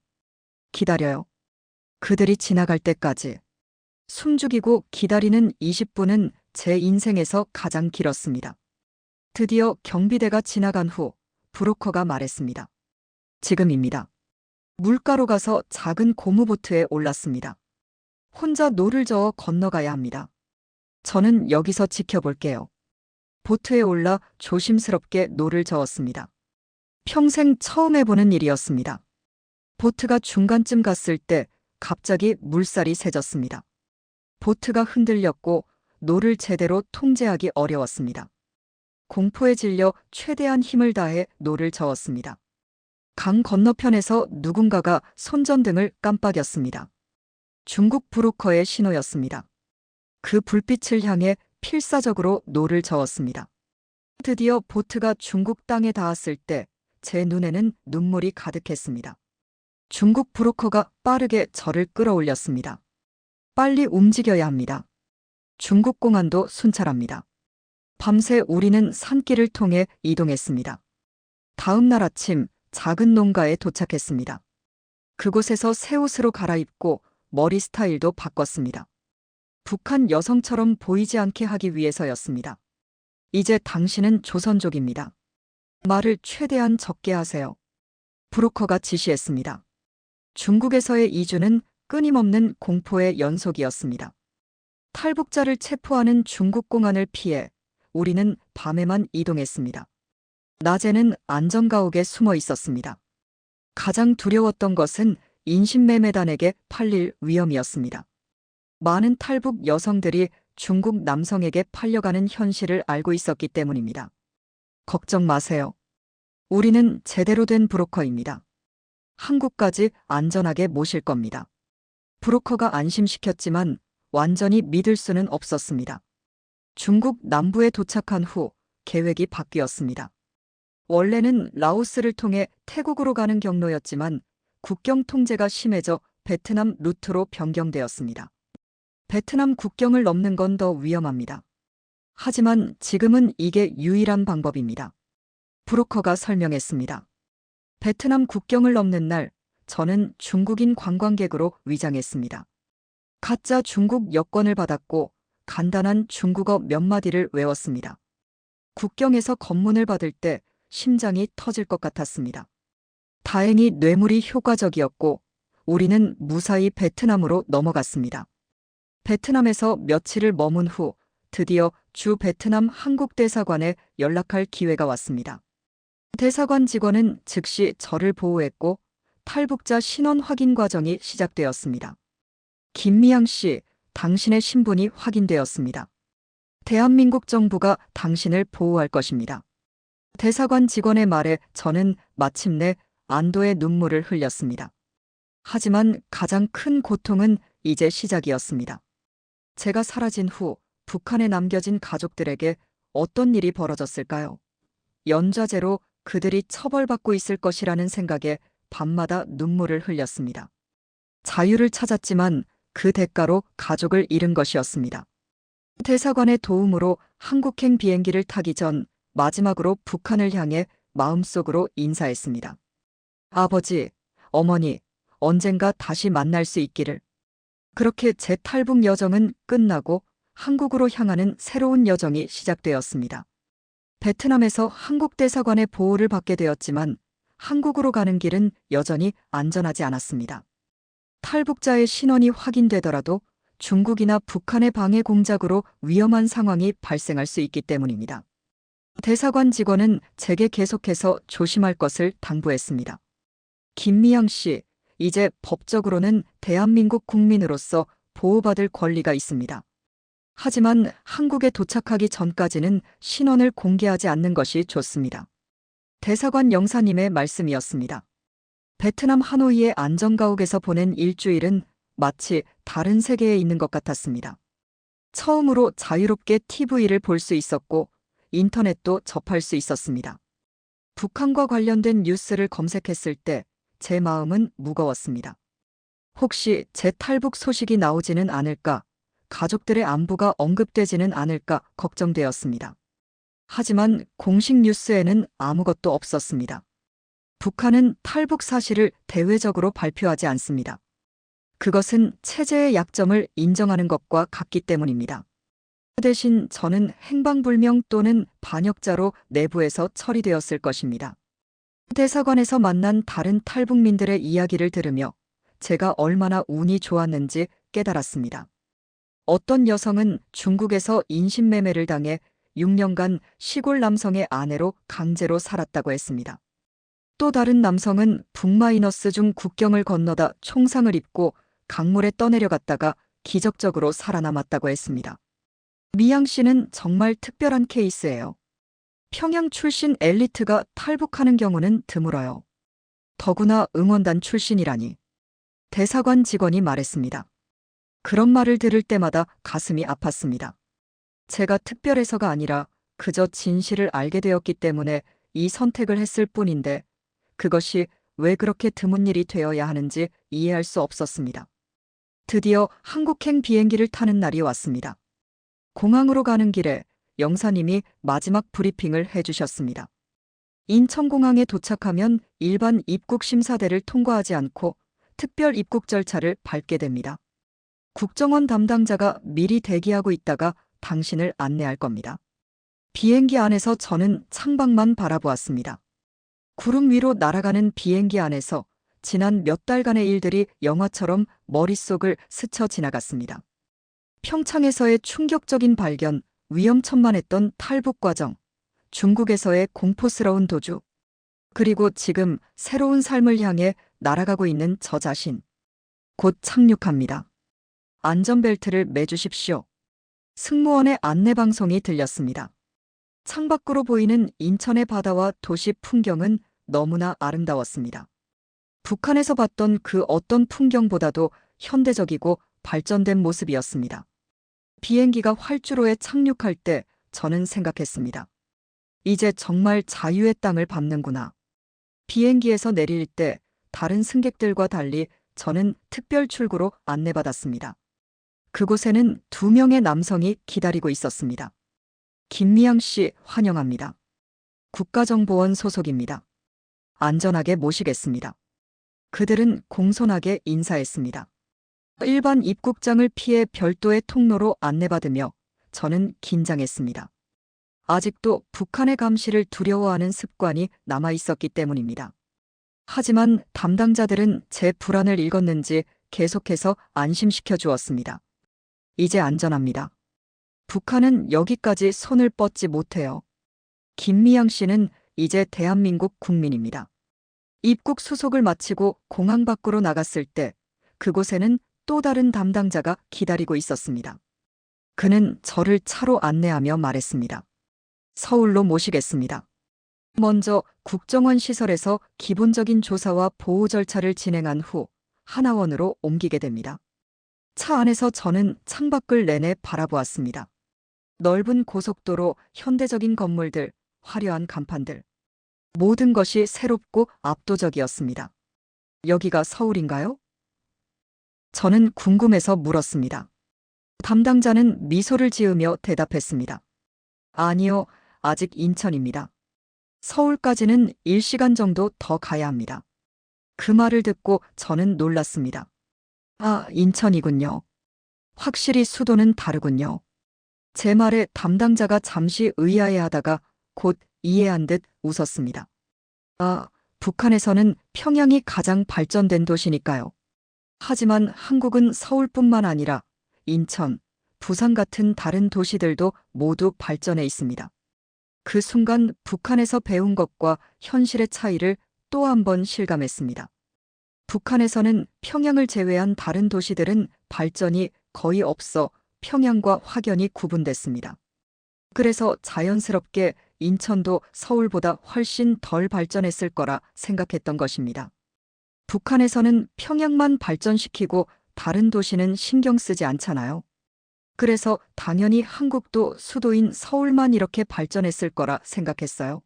기다려요. 그들이 지나갈 때까지. 숨죽이고 기다리는 20분은 제 인생에서 가장 길었습니다. 드디어 경비대가 지나간 후 브로커가 말했습니다. 지금입니다. 물가로 가서 작은 고무보트에 올랐습니다. 혼자 노를 저어 건너가야 합니다. 저는 여기서 지켜볼게요. 보트에 올라 조심스럽게 노를 저었습니다. 평생 처음 해보는 일이었습니다. 보트가 중간쯤 갔을 때 갑자기 물살이 세졌습니다. 보트가 흔들렸고 노를 제대로 통제하기 어려웠습니다. 공포에 질려 최대한 힘을 다해 노를 저었습니다. 강 건너편에서 누군가가 손전등을 깜빡였습니다. 중국 브로커의 신호였습니다. 그 불빛을 향해 필사적으로 노를 저었습니다. 드디어 보트가 중국 땅에 닿았을 때 제 눈에는 눈물이 가득했습니다. 중국 브로커가 빠르게 저를 끌어올렸습니다. 빨리 움직여야 합니다. 중국 공안도 순찰합니다. 밤새 우리는 산길을 통해 이동했습니다. 다음 날 아침 작은 농가에 도착했습니다. 그곳에서 새 옷으로 갈아입고 머리 스타일도 바꿨습니다. 북한 여성처럼 보이지 않게 하기 위해서였습니다. 이제 당신은 조선족입니다. 말을 최대한 적게 하세요. 브로커가 지시했습니다. 중국에서의 2주는 끊임없는 공포의 연속이었습니다. 탈북자를 체포하는 중국 공안을 피해 우리는 밤에만 이동했습니다. 낮에는 안전가옥에 숨어 있었습니다. 가장 두려웠던 것은 인신매매단에게 팔릴 위험이었습니다. 많은 탈북 여성들이 중국 남성에게 팔려가는 현실을 알고 있었기 때문입니다. 걱정 마세요. 우리는 제대로 된 브로커입니다. 한국까지 안전하게 모실 겁니다. 브로커가 안심시켰지만 완전히 믿을 수는 없었습니다. 중국 남부에 도착한 후 계획이 바뀌었습니다. 원래는 라오스를 통해 태국으로 가는 경로였지만 국경 통제가 심해져 베트남 루트로 변경되었습니다. 베트남 국경을 넘는 건 더 위험합니다. 하지만 지금은 이게 유일한 방법입니다. 브로커가 설명했습니다. 베트남 국경을 넘는 날 저는 중국인 관광객으로 위장했습니다. 가짜 중국 여권을 받았고 간단한 중국어 몇 마디를 외웠습니다. 국경에서 검문을 받을 때 심장이 터질 것 같았습니다. 다행히 뇌물이 효과적이었고 우리는 무사히 베트남으로 넘어갔습니다. 베트남에서 며칠을 머문 후 드디어 주 베트남 한국 대사관에 연락할 기회가 왔습니다. 대사관 직원은 즉시 저를 보호했고 탈북자 신원 확인 과정이 시작되었습니다. 김미양 씨, 당신의 신분이 확인되었습니다. 대한민국 정부가 당신을 보호할 것입니다. 대사관 직원의 말에 저는 마침내 안도의 눈물을 흘렸습니다. 하지만 가장 큰 고통은 이제 시작이었습니다. 제가 사라진 후 북한에 남겨진 가족들에게 어떤 일이 벌어졌을까요? 연좌제로 그들이 처벌받고 있을 것이라는 생각에 밤마다 눈물을 흘렸습니다. 자유를 찾았지만 그 대가로 가족을 잃은 것이었습니다. 대사관의 도움으로 한국행 비행기를 타기 전 마지막으로 북한을 향해 마음속으로 인사했습니다. 아버지, 어머니, 언젠가 다시 만날 수 있기를. 그렇게 제 탈북 여정은 끝나고 한국으로 향하는 새로운 여정이 시작되었습니다. 베트남에서 한국 대사관의 보호를 받게 되었지만 한국으로 가는 길은 여전히 안전하지 않았습니다. 탈북자의 신원이 확인되더라도 중국이나 북한의 방해 공작으로 위험한 상황이 발생할 수 있기 때문입니다. 대사관 직원은 제게 계속해서 조심할 것을 당부했습니다. 김미양 씨, 이제 법적으로는 대한민국 국민으로서 보호받을 권리가 있습니다. 하지만 한국에 도착하기 전까지는 신원을 공개하지 않는 것이 좋습니다. 대사관 영사님의 말씀이었습니다. 베트남 하노이의 안전가옥에서 보낸 일주일은 마치 다른 세계에 있는 것 같았습니다. 처음으로 자유롭게 TV를 볼 수 있었고 인터넷도 접할 수 있었습니다. 북한과 관련된 뉴스를 검색했을 때 제 마음은 무거웠습니다. 혹시 제 탈북 소식이 나오지는 않을까, 가족들의 안부가 언급되지는 않을까 걱정되었습니다. 하지만 공식 뉴스에는 아무것도 없었습니다. 북한은 탈북 사실을 대외적으로 발표하지 않습니다. 그것은 체제의 약점을 인정하는 것과 같기 때문입니다. 대신 저는 행방불명 또는 반역자로 내부에서 처리되었을 것입니다. 대사관에서 만난 다른 탈북민들의 이야기를 들으며 제가 얼마나 운이 좋았는지 깨달았습니다. 어떤 여성은 중국에서 인신매매를 당해 6년간 시골 남성의 아내로 강제로 살았다고 했습니다. 또 다른 남성은 북마이너스 중 국경을 건너다 총상을 입고 강물에 떠내려갔다가 기적적으로 살아남았다고 했습니다. 미양 씨는 정말 특별한 케이스예요. 평양 출신 엘리트가 탈북하는 경우는 드물어요. 더구나 응원단 출신이라니. 대사관 직원이 말했습니다. 그런 말을 들을 때마다 가슴이 아팠습니다. 제가 특별해서가 아니라 그저 진실을 알게 되었기 때문에 이 선택을 했을 뿐인데 그것이 왜 그렇게 드문 일이 되어야 하는지 이해할 수 없었습니다. 드디어 한국행 비행기를 타는 날이 왔습니다. 공항으로 가는 길에 영사님이 마지막 브리핑을 해주셨습니다. 인천공항에 도착하면 일반 입국 심사대를 통과하지 않고 특별 입국 절차를 밟게 됩니다. 국정원 담당자가 미리 대기하고 있다가 당신을 안내할 겁니다. 비행기 안에서 저는 창밖만 바라보았습니다. 구름 위로 날아가는 비행기 안에서 지난 몇 달간의 일들이 영화처럼 머릿속을 스쳐 지나갔습니다. 평창에서의 충격적인 발견, 위험천만했던 탈북 과정, 중국에서의 공포스러운 도주, 그리고 지금 새로운 삶을 향해 날아가고 있는 저 자신. 곧 착륙합니다. 안전벨트를 매주십시오. 승무원의 안내방송이 들렸습니다. 창밖으로 보이는 인천의 바다와 도시 풍경은 너무나 아름다웠습니다. 북한에서 봤던 그 어떤 풍경보다도 현대적이고 발전된 모습이었습니다. 비행기가 활주로에 착륙할 때 저는 생각했습니다. 이제 정말 자유의 땅을 밟는구나. 비행기에서 내릴 때 다른 승객들과 달리 저는 특별 출구로 안내받았습니다. 그곳에는 2명의 남성이 기다리고 있었습니다. 김미양 씨 환영합니다. 국가정보원 소속입니다. 안전하게 모시겠습니다. 그들은 공손하게 인사했습니다. 일반 입국장을 피해 별도의 통로로 안내받으며 저는 긴장했습니다. 아직도 북한의 감시를 두려워하는 습관이 남아 있었기 때문입니다. 하지만 담당자들은 제 불안을 읽었는지 계속해서 안심시켜 주었습니다. 이제 안전합니다. 북한은 여기까지 손을 뻗지 못해요. 김미양 씨는 이제 대한민국 국민입니다. 입국 수속을 마치고 공항 밖으로 나갔을 때 그곳에는 또 다른 담당자가 기다리고 있었습니다. 그는 저를 차로 안내하며 말했습니다. 서울로 모시겠습니다. 먼저 국정원 시설에서 기본적인 조사와 보호 절차를 진행한 후 하나원으로 옮기게 됩니다. 차 안에서 저는 창밖을 내내 바라보았습니다. 넓은 고속도로, 현대적인 건물들, 화려한 간판들. 모든 것이 새롭고 압도적이었습니다. 여기가 서울인가요? 저는 궁금해서 물었습니다. 담당자는 미소를 지으며 대답했습니다. 아니요, 아직 인천입니다. 서울까지는 1시간 정도 더 가야 합니다. 그 말을 듣고 저는 놀랐습니다. 아, 인천이군요. 확실히 수도는 다르군요. 제 말에 담당자가 잠시 의아해하다가 곧 이해한 듯 웃었습니다. 아, 북한에서는 평양이 가장 발전된 도시니까요. 하지만 한국은 서울뿐만 아니라 인천, 부산 같은 다른 도시들도 모두 발전해 있습니다. 그 순간 북한에서 배운 것과 현실의 차이를 또 한 번 실감했습니다. 북한에서는 평양을 제외한 다른 도시들은 발전이 거의 없어 평양과 확연히 구분됐습니다. 그래서 자연스럽게 인천도 서울보다 훨씬 덜 발전했을 거라 생각했던 것입니다. 북한에서는 평양만 발전시키고 다른 도시는 신경 쓰지 않잖아요. 그래서 당연히 한국도 수도인 서울만 이렇게 발전했을 거라 생각했어요.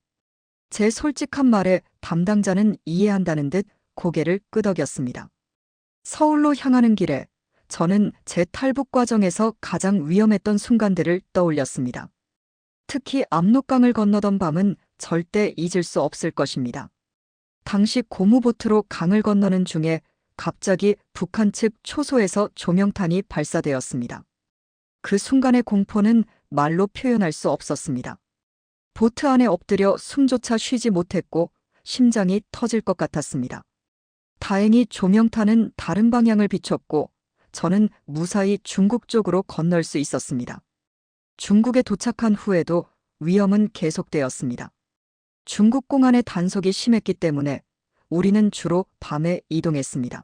제 솔직한 말에 담당자는 이해한다는 듯 고개를 끄덕였습니다. 서울로 향하는 길에 저는 제 탈북 과정에서 가장 위험했던 순간들을 떠올렸습니다. 특히 압록강을 건너던 밤은 절대 잊을 수 없을 것입니다. 당시 고무보트로 강을 건너는 중에 갑자기 북한 측 초소에서 조명탄이 발사되었습니다. 그 순간의 공포는 말로 표현할 수 없었습니다. 보트 안에 엎드려 숨조차 쉬지 못했고 심장이 터질 것 같았습니다. 다행히 조명탄은 다른 방향을 비췄고 저는 무사히 중국 쪽으로 건널 수 있었습니다. 중국에 도착한 후에도 위험은 계속되었습니다. 중국 공안의 단속이 심했기 때문에 우리는 주로 밤에 이동했습니다.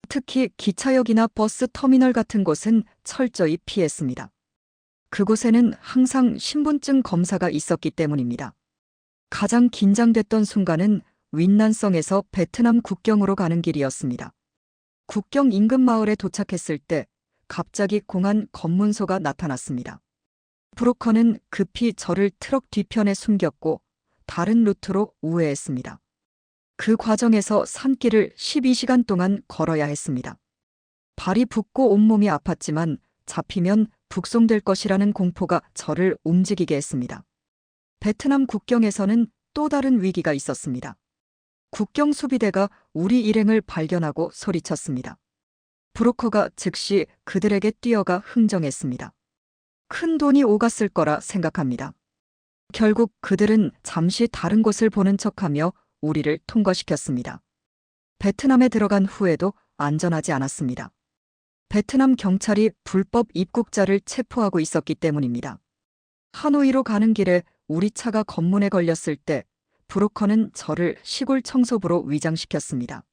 특히 기차역이나 버스 터미널 같은 곳은 철저히 피했습니다. 그곳에는 항상 신분증 검사가 있었기 때문입니다. 가장 긴장됐던 순간은 윈난성에서 베트남 국경으로 가는 길이었습니다. 국경 인근 마을에 도착했을 때 갑자기 공안 검문소가 나타났습니다. 브로커는 급히 저를 트럭 뒤편에 숨겼고 다른 루트로 우회했습니다. 그 과정에서 산길을 12시간 동안 걸어야 했습니다. 발이 붓고 온몸이 아팠지만 잡히면 북송될 것이라는 공포가 저를 움직이게 했습니다. 베트남 국경에서는 또 다른 위기가 있었습니다. 국경 수비대가 우리 일행을 발견하고 소리쳤습니다. 브로커가 즉시 그들에게 뛰어가 흥정했습니다. 큰 돈이 오갔을 거라 생각합니다. 결국 그들은 잠시 다른 곳을 보는 척하며 우리를 통과시켰습니다. 베트남에 들어간 후에도 안전하지 않았습니다. 베트남 경찰이 불법 입국자를 체포하고 있었기 때문입니다. 하노이로 가는 길에 우리 차가 검문에 걸렸을 때 브로커는 저를 시골 청소부로 위장시켰습니다.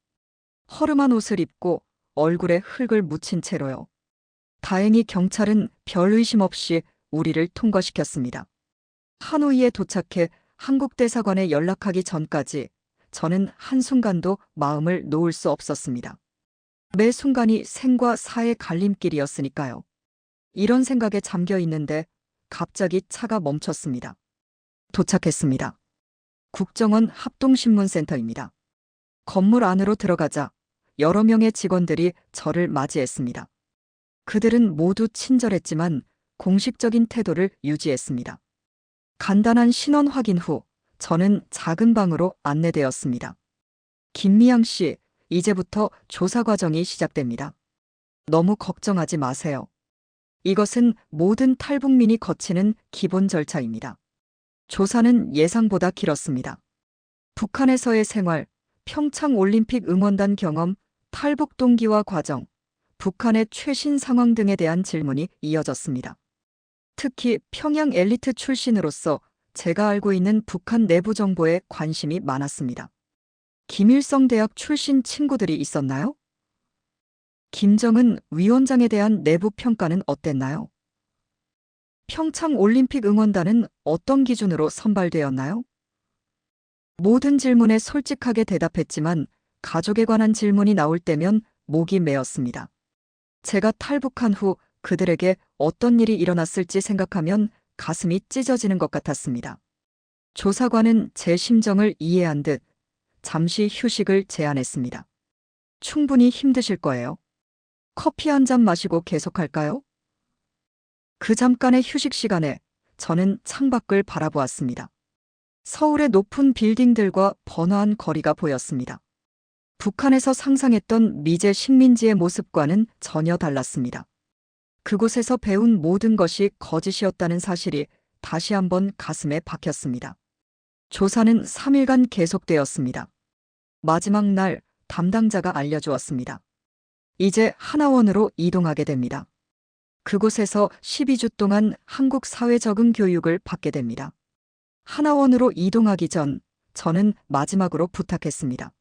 허름한 옷을 입고 얼굴에 흙을 묻힌 채로요. 다행히 경찰은 별 의심 없이 우리를 통과시켰습니다. 하노이에 도착해 한국 대사관에 연락하기 전까지 저는 한순간도 마음을 놓을 수 없었습니다. 매 순간이 생과 사의 갈림길이었으니까요. 이런 생각에 잠겨 있는데 갑자기 차가 멈췄습니다. 도착했습니다. 국정원 합동신문센터입니다. 건물 안으로 들어가자 여러 명의 직원들이 저를 맞이했습니다. 그들은 모두 친절했지만 공식적인 태도를 유지했습니다. 간단한 신원 확인 후 저는 작은 방으로 안내되었습니다. 김미양 씨, 이제부터 조사 과정이 시작됩니다. 너무 걱정하지 마세요. 이것은 모든 탈북민이 거치는 기본 절차입니다. 조사는 예상보다 길었습니다. 북한에서의 생활, 평창 올림픽 응원단 경험, 탈북 동기와 과정, 북한의 최신 상황 등에 대한 질문이 이어졌습니다. 특히 평양 엘리트 출신으로서 제가 알고 있는 북한 내부 정보에 관심이 많았습니다. 김일성 대학 출신 친구들이 있었나요? 김정은 위원장에 대한 내부 평가는 어땠나요? 평창 올림픽 응원단은 어떤 기준으로 선발되었나요? 모든 질문에 솔직하게 대답했지만 가족에 관한 질문이 나올 때면 목이 메었습니다. 제가 탈북한 후 그들에게 어떤 일이 일어났을지 생각하면 가슴이 찢어지는 것 같았습니다. 조사관은 제 심정을 이해한 듯 잠시 휴식을 제안했습니다. 충분히 힘드실 거예요. 커피 한 잔 마시고 계속할까요? 그 잠깐의 휴식 시간에 저는 창밖을 바라보았습니다. 서울의 높은 빌딩들과 번화한 거리가 보였습니다. 북한에서 상상했던 미제 식민지의 모습과는 전혀 달랐습니다. 그곳에서 배운 모든 것이 거짓이었다는 사실이 다시 한번 가슴에 박혔습니다. 조사는 3일간 계속되었습니다. 마지막 날 담당자가 알려주었습니다. 이제 하나원으로 이동하게 됩니다. 그곳에서 12주 동안 한국 사회 적응 교육을 받게 됩니다. 하나원으로 이동하기 전 저는 마지막으로 부탁했습니다.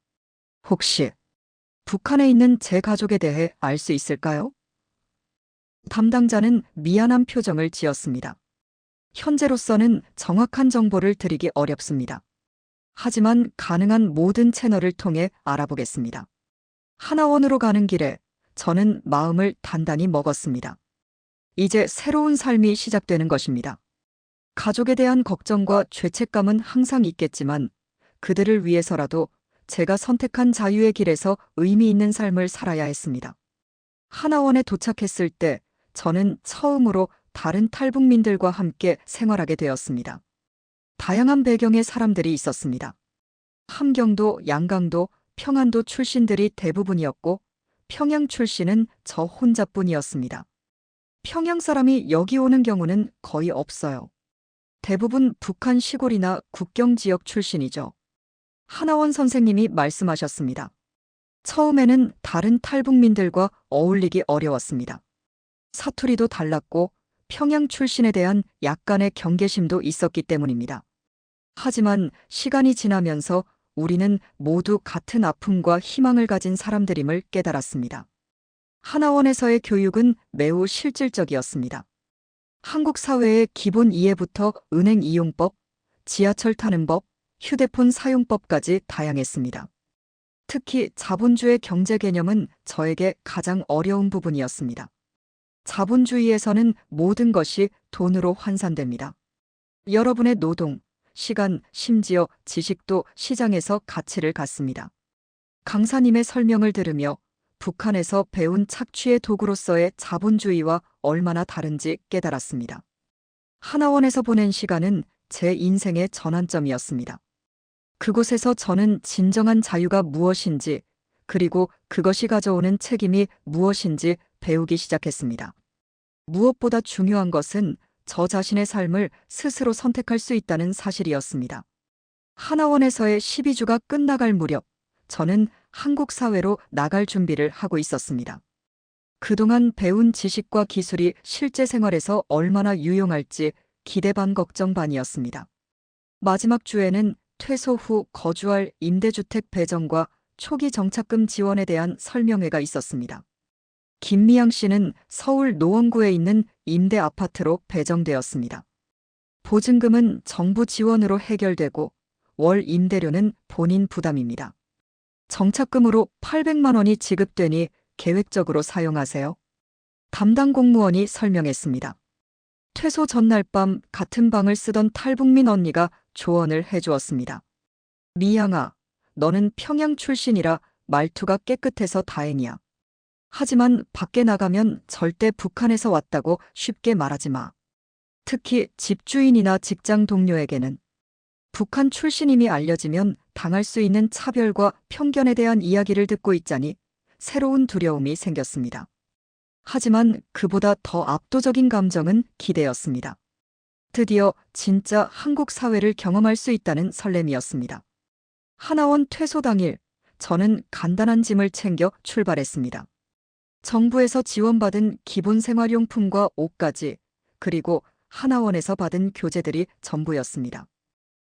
혹시 북한에 있는 제 가족에 대해 알 수 있을까요? 담당자는 미안한 표정을 지었습니다. 현재로서는 정확한 정보를 드리기 어렵습니다. 하지만 가능한 모든 채널을 통해 알아보겠습니다. 하나원으로 가는 길에 저는 마음을 단단히 먹었습니다. 이제 새로운 삶이 시작되는 것입니다. 가족에 대한 걱정과 죄책감은 항상 있겠지만 그들을 위해서라도 제가 선택한 자유의 길에서 의미 있는 삶을 살아야 했습니다. 하나원에 도착했을 때 저는 처음으로 다른 탈북민들과 함께 생활하게 되었습니다. 다양한 배경의 사람들이 있었습니다. 함경도, 양강도, 평안도 출신들이 대부분이었고 평양 출신은 저 혼자뿐이었습니다. 평양 사람이 여기 오는 경우는 거의 없어요. 대부분 북한 시골이나 국경 지역 출신이죠. 하나원 선생님이 말씀하셨습니다. 처음에는 다른 탈북민들과 어울리기 어려웠습니다. 사투리도 달랐고 평양 출신에 대한 약간의 경계심도 있었기 때문입니다. 하지만 시간이 지나면서 우리는 모두 같은 아픔과 희망을 가진 사람들임을 깨달았습니다. 하나원에서의 교육은 매우 실질적이었습니다. 한국 사회의 기본 이해부터 은행 이용법, 지하철 타는 법, 휴대폰 사용법까지 다양했습니다. 특히 자본주의 경제 개념은 저에게 가장 어려운 부분이었습니다. 자본주의에서는 모든 것이 돈으로 환산됩니다. 여러분의 노동, 시간, 심지어 지식도 시장에서 가치를 갖습니다. 강사님의 설명을 들으며 북한에서 배운 착취의 도구로서의 자본주의와 얼마나 다른지 깨달았습니다. 하나원에서 보낸 시간은 제 인생의 전환점이었습니다. 그곳에서 저는 진정한 자유가 무엇인지, 그리고 그것이 가져오는 책임이 무엇인지 배우기 시작했습니다. 무엇보다 중요한 것은 저 자신의 삶을 스스로 선택할 수 있다는 사실이었습니다. 하나원에서의 12주가 끝나갈 무렵, 저는 한국 사회로 나갈 준비를 하고 있었습니다. 그동안 배운 지식과 기술이 실제 생활에서 얼마나 유용할지 기대 반 걱정 반이었습니다. 마지막 주에는 퇴소 후 거주할 임대주택 배정과 초기 정착금 지원에 대한 설명회가 있었습니다. 김미양 씨는 서울 노원구에 있는 임대 아파트로 배정되었습니다. 보증금은 정부 지원으로 해결되고 월 임대료는 본인 부담입니다. 정착금으로 800만 원이 지급되니 계획적으로 사용하세요. 담당 공무원이 설명했습니다. 퇴소 전날 밤 같은 방을 쓰던 탈북민 언니가 조언을 해주었습니다. 미양아, 너는 평양 출신이라 말투가 깨끗해서 다행이야. 하지만 밖에 나가면 절대 북한에서 왔다고 쉽게 말하지 마. 특히 집주인이나 직장 동료에게는. 북한 출신임이 알려지면 당할 수 있는 차별과 편견에 대한 이야기를 듣고 있자니 새로운 두려움이 생겼습니다. 하지만 그보다 더 압도적인 감정은 기대였습니다. 드디어 진짜 한국 사회를 경험할 수 있다는 설렘이었습니다. 하나원 퇴소 당일, 저는 간단한 짐을 챙겨 출발했습니다. 정부에서 지원받은 기본 생활용품과 옷까지, 그리고 하나원에서 받은 교재들이 전부였습니다.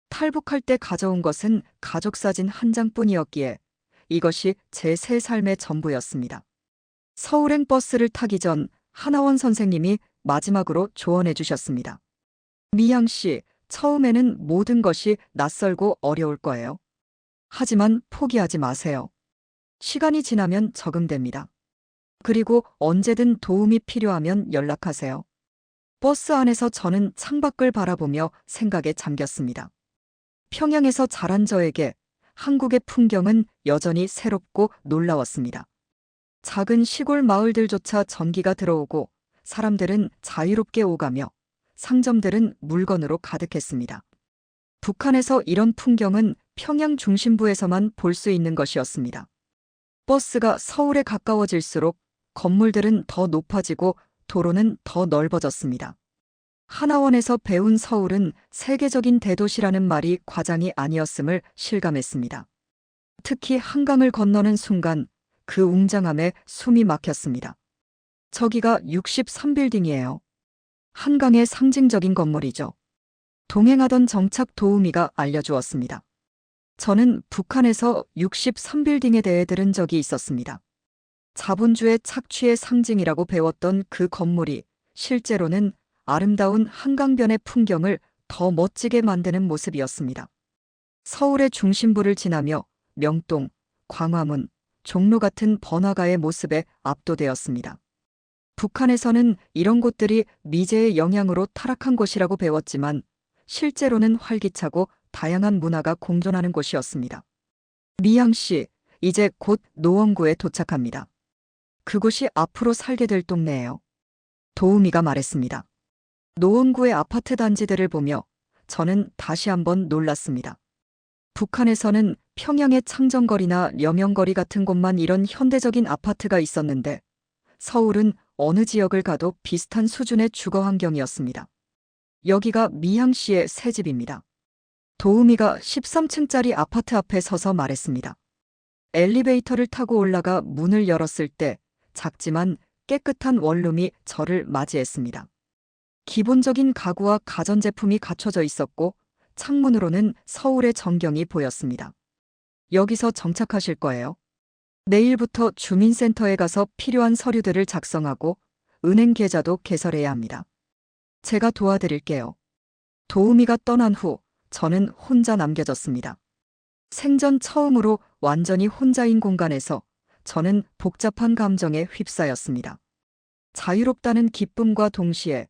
탈북할 때 가져온 것은 가족사진 한 장뿐이었기에 이것이 제 새 삶의 전부였습니다. 서울행 버스를 타기 전 하나원 선생님이 마지막으로 조언해 주셨습니다. 미양 씨, 처음에는 모든 것이 낯설고 어려울 거예요. 하지만 포기하지 마세요. 시간이 지나면 적응됩니다. 그리고 언제든 도움이 필요하면 연락하세요. 버스 안에서 저는 창밖을 바라보며 생각에 잠겼습니다. 평양에서 자란 저에게 한국의 풍경은 여전히 새롭고 놀라웠습니다. 작은 시골 마을들조차 전기가 들어오고 사람들은 자유롭게 오가며 상점들은 물건으로 가득했습니다. 북한에서 이런 풍경은 평양 중심부에서만 볼 수 있는 것이었습니다. 버스가 서울에 가까워질수록 건물들은 더 높아지고 도로는 더 넓어졌습니다. 하나원에서 배운 서울은 세계적인 대도시라는 말이 과장이 아니었음을 실감했습니다. 특히 한강을 건너는 순간 그 웅장함에 숨이 막혔습니다. 저기가 63빌딩이에요. 한강의 상징적인 건물이죠. 동행하던 정착 도우미가 알려주었습니다. 저는 북한에서 63빌딩에 대해 들은 적이 있었습니다. 자본주의 착취의 상징이라고 배웠던 그 건물이 실제로는 아름다운 한강변의 풍경을 더 멋지게 만드는 모습이었습니다. 서울의 중심부를 지나며 명동, 광화문, 종로 같은 번화가의 모습에 압도되었습니다. 북한에서는 이런 곳들이 미제의 영향으로 타락한 곳이라고 배웠지만 실제로는 활기차고 다양한 문화가 공존하는 곳이었습니다. 미양 씨, 이제 곧 노원구에 도착합니다. 그곳이 앞으로 살게 될 동네예요. 도우미가 말했습니다. 노원구의 아파트 단지들을 보며 저는 다시 한번 놀랐습니다. 북한에서는 평양의 창정거리나 려명거리 같은 곳만 이런 현대적인 아파트가 있었는데 서울은 어느 지역을 가도 비슷한 수준의 주거 환경이었습니다. 여기가 미양시의 새 집입니다. 도우미가 13층짜리 아파트 앞에 서서 말했습니다. 엘리베이터를 타고 올라가 문을 열었을 때 작지만 깨끗한 원룸이 저를 맞이했습니다. 기본적인 가구와 가전제품이 갖춰져 있었고 창문으로는 서울의 전경이 보였습니다. 여기서 정착하실 거예요? 내일부터 주민센터에 가서 필요한 서류들을 작성하고 은행 계좌도 개설해야 합니다. 제가 도와드릴게요. 도우미가 떠난 후 저는 혼자 남겨졌습니다. 생전 처음으로 완전히 혼자인 공간에서 저는 복잡한 감정에 휩싸였습니다. 자유롭다는 기쁨과 동시에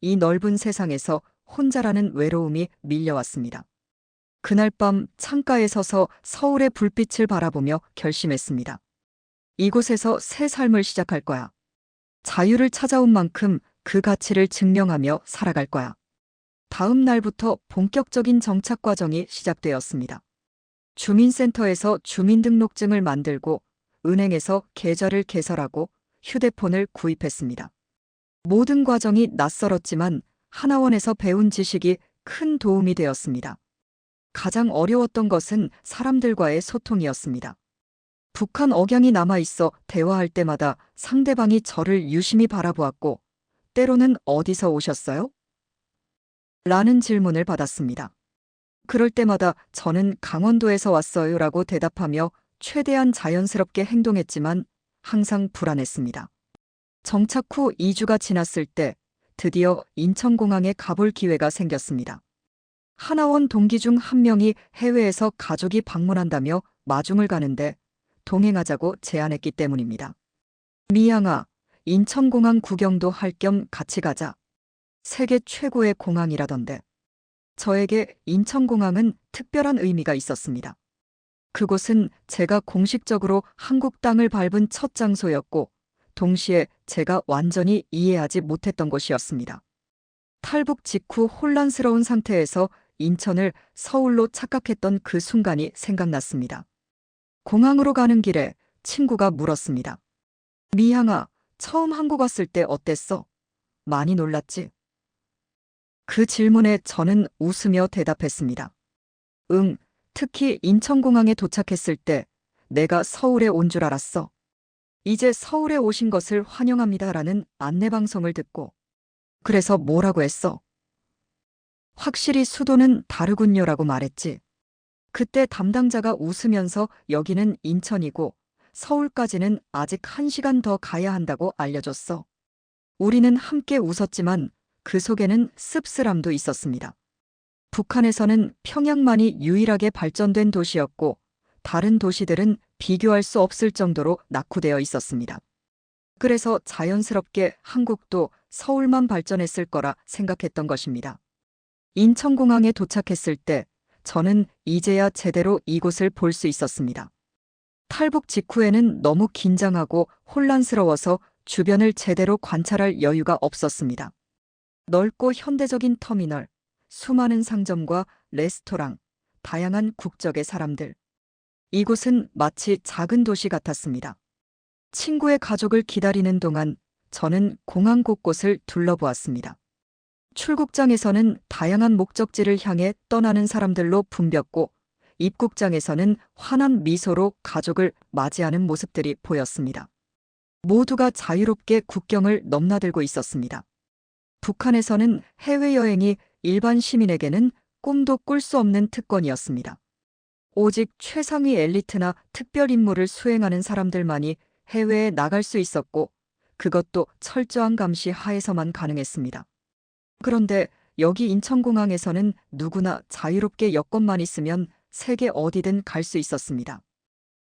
이 넓은 세상에서 혼자라는 외로움이 밀려왔습니다. 그날 밤 창가에 서서 서울의 불빛을 바라보며 결심했습니다. 이곳에서 새 삶을 시작할 거야. 자유를 찾아온 만큼 그 가치를 증명하며 살아갈 거야. 다음 날부터 본격적인 정착 과정이 시작되었습니다. 주민센터에서 주민등록증을 만들고 은행에서 계좌를 개설하고 휴대폰을 구입했습니다. 모든 과정이 낯설었지만 하나원에서 배운 지식이 큰 도움이 되었습니다. 가장 어려웠던 것은 사람들과의 소통이었습니다. 북한 억양이 남아있어 대화할 때마다 상대방이 저를 유심히 바라보았고 때로는 어디서 오셨어요? 라는 질문을 받았습니다. 그럴 때마다 저는 강원도에서 왔어요 라고 대답하며 최대한 자연스럽게 행동했지만 항상 불안했습니다. 정착 후 2주가 지났을 때 드디어 인천공항에 가볼 기회가 생겼습니다. 하나원 동기 중 한 명이 해외에서 가족이 방문한다며 마중을 가는데 동행하자고 제안했기 때문입니다. 미양아, 인천공항 구경도 할 겸 같이 가자. 세계 최고의 공항이라던데. 저에게 인천공항은 특별한 의미가 있었습니다. 그곳은 제가 공식적으로 한국 땅을 밟은 첫 장소였고 동시에 제가 완전히 이해하지 못했던 곳이었습니다. 탈북 직후 혼란스러운 상태에서 인천을 서울로 착각했던 그 순간이 생각났습니다. 공항으로 가는 길에 친구가 물었습니다. 미향아, 처음 한국 왔을 때 어땠어? 많이 놀랐지? 그 질문에 저는 웃으며 대답했습니다. 응, 특히 인천공항에 도착했을 때 내가 서울에 온 줄 알았어. 이제 서울에 오신 것을 환영합니다라는 안내방송을 듣고. 그래서 뭐라고 했어? 확실히 수도는 다르군요라고 말했지. 그때 담당자가 웃으면서 여기는 인천이고 서울까지는 아직 1시간 더 가야 한다고 알려줬어. 우리는 함께 웃었지만 그 속에는 씁쓸함도 있었습니다. 북한에서는 평양만이 유일하게 발전된 도시였고 다른 도시들은 비교할 수 없을 정도로 낙후되어 있었습니다. 그래서 자연스럽게 한국도 서울만 발전했을 거라 생각했던 것입니다. 인천공항에 도착했을 때 저는 이제야 제대로 이곳을 볼 수 있었습니다. 탈북 직후에는 너무 긴장하고 혼란스러워서 주변을 제대로 관찰할 여유가 없었습니다. 넓고 현대적인 터미널, 수많은 상점과 레스토랑, 다양한 국적의 사람들. 이곳은 마치 작은 도시 같았습니다. 친구의 가족을 기다리는 동안 저는 공항 곳곳을 둘러보았습니다. 출국장에서는 다양한 목적지를 향해 떠나는 사람들로 붐볐고 입국장에서는 환한 미소로 가족을 맞이하는 모습들이 보였습니다. 모두가 자유롭게 국경을 넘나들고 있었습니다. 북한에서는 해외여행이 일반 시민에게는 꿈도 꿀 수 없는 특권이었습니다. 오직 최상위 엘리트나 특별 임무를 수행하는 사람들만이 해외에 나갈 수 있었고 그것도 철저한 감시 하에서만 가능했습니다. 그런데 여기 인천공항에서는 누구나 자유롭게 여권만 있으면 세계 어디든 갈 수 있었습니다.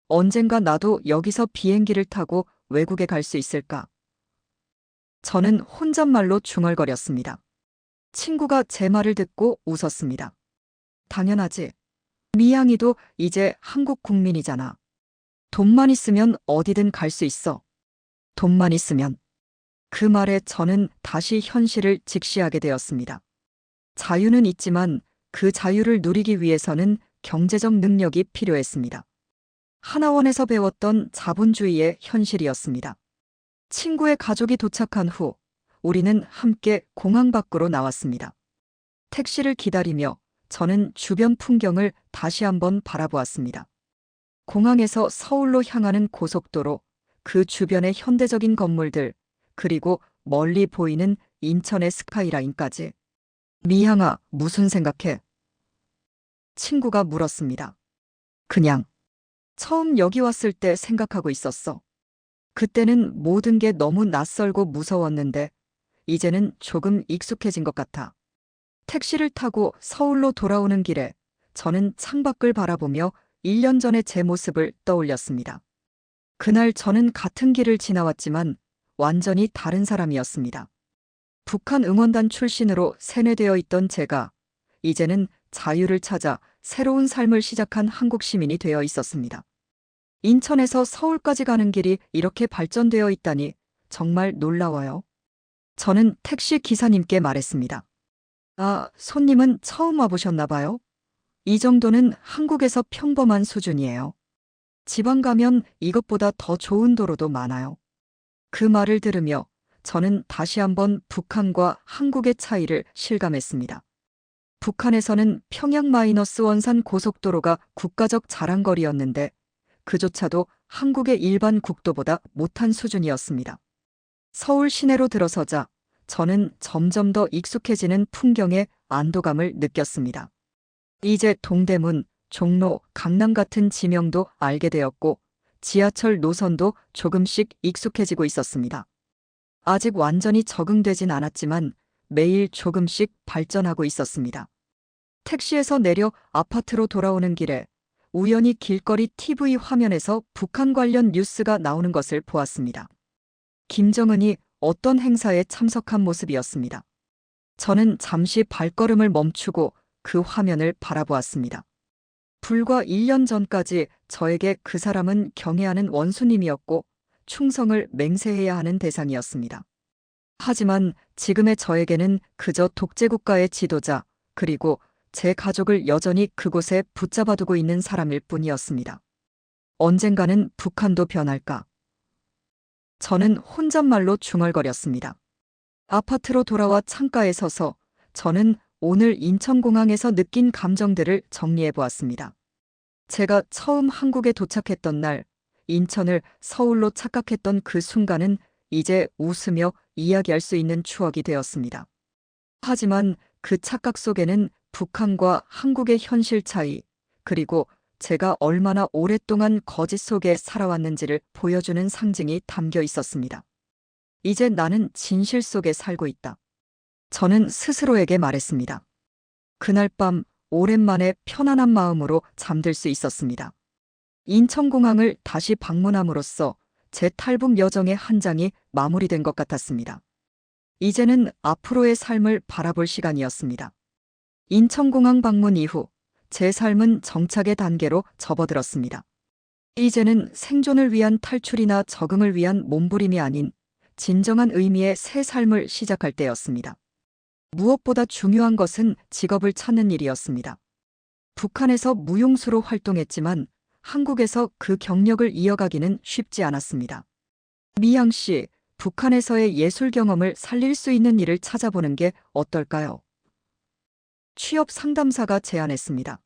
언젠가 나도 여기서 비행기를 타고 외국에 갈 수 있을까? 저는 혼잣말로 중얼거렸습니다. 친구가 제 말을 듣고 웃었습니다. 당연하지. 미양이도 이제 한국 국민이잖아. 돈만 있으면 어디든 갈 수 있어. 돈만 있으면. 그 말에 저는 다시 현실을 직시하게 되었습니다. 자유는 있지만 그 자유를 누리기 위해서는 경제적 능력이 필요했습니다. 하나원에서 배웠던 자본주의의 현실이었습니다. 친구의 가족이 도착한 후 우리는 함께 공항 밖으로 나왔습니다. 택시를 기다리며 저는 주변 풍경을 다시 한번 바라보았습니다. 공항에서 서울로 향하는 고속도로, 그 주변의 현대적인 건물들, 그리고 멀리 보이는 인천의 스카이라인까지. 미향아, 무슨 생각해? 친구가 물었습니다. 그냥 처음 여기 왔을 때 생각하고 있었어. 그때는 모든 게 너무 낯설고 무서웠는데 이제는 조금 익숙해진 것 같아. 택시를 타고 서울로 돌아오는 길에 저는 창밖을 바라보며 1년 전의 제 모습을 떠올렸습니다. 그날 저는 같은 길을 지나왔지만 완전히 다른 사람이었습니다. 북한 응원단 출신으로 세뇌되어 있던 제가 이제는 자유를 찾아 새로운 삶을 시작한 한국 시민이 되어 있었습니다. 인천에서 서울까지 가는 길이 이렇게 발전되어 있다니 정말 놀라워요. 저는 택시 기사님께 말했습니다. 아, 손님은 처음 와보셨나 봐요? 이 정도는 한국에서 평범한 수준이에요. 지방 가면 이것보다 더 좋은 도로도 많아요. 그 말을 들으며 저는 다시 한번 북한과 한국의 차이를 실감했습니다. 북한에서는 평양-원산 고속도로가 국가적 자랑거리였는데 그조차도 한국의 일반 국도보다 못한 수준이었습니다. 서울 시내로 들어서자 저는 점점 더 익숙해지는 풍경에 안도감을 느꼈습니다. 이제 동대문, 종로, 강남 같은 지명도 알게 되었고 지하철 노선도 조금씩 익숙해지고 있었습니다. 아직 완전히 적응되진 않았지만 매일 조금씩 발전하고 있었습니다. 택시에서 내려 아파트로 돌아오는 길에 우연히 길거리 TV 화면에서 북한 관련 뉴스가 나오는 것을 보았습니다. 김정은이 어떤 행사에 참석한 모습이었습니다. 저는 잠시 발걸음을 멈추고 그 화면을 바라보았습니다. 불과 1년 전까지 저에게 그 사람은 경애하는 원수님이었고 충성을 맹세해야 하는 대상이었습니다. 하지만 지금의 저에게는 그저 독재국가의 지도자, 그리고 제 가족을 여전히 그곳에 붙잡아두고 있는 사람일 뿐이었습니다. 언젠가는 북한도 변할까? 저는 혼잣말로 중얼거렸습니다. 아파트로 돌아와 창가에 서서 저는 오늘 인천공항에서 느낀 감정들을 정리해 보았습니다. 제가 처음 한국에 도착했던 날, 인천을 서울로 착각했던 그 순간은 이제 웃으며 이야기할 수 있는 추억이 되었습니다. 하지만 그 착각 속에는 북한과 한국의 현실 차이, 그리고 제가 얼마나 오랫동안 거짓 속에 살아왔는지를 보여주는 상징이 담겨 있었습니다. 이제 나는 진실 속에 살고 있다. 저는 스스로에게 말했습니다. 그날 밤 오랜만에 편안한 마음으로 잠들 수 있었습니다. 인천공항을 다시 방문함으로써 제 탈북 여정의 한 장이 마무리된 것 같았습니다. 이제는 앞으로의 삶을 바라볼 시간이었습니다. 인천공항 방문 이후 제 삶은 정착의 단계로 접어들었습니다. 이제는 생존을 위한 탈출이나 적응을 위한 몸부림이 아닌 진정한 의미의 새 삶을 시작할 때였습니다. 무엇보다 중요한 것은 직업을 찾는 일이었습니다. 북한에서 무용수로 활동했지만 한국에서 그 경력을 이어가기는 쉽지 않았습니다. 미양 씨, 북한에서의 예술 경험을 살릴 수 있는 일을 찾아보는 게 어떨까요? 취업 상담사가 제안했습니다.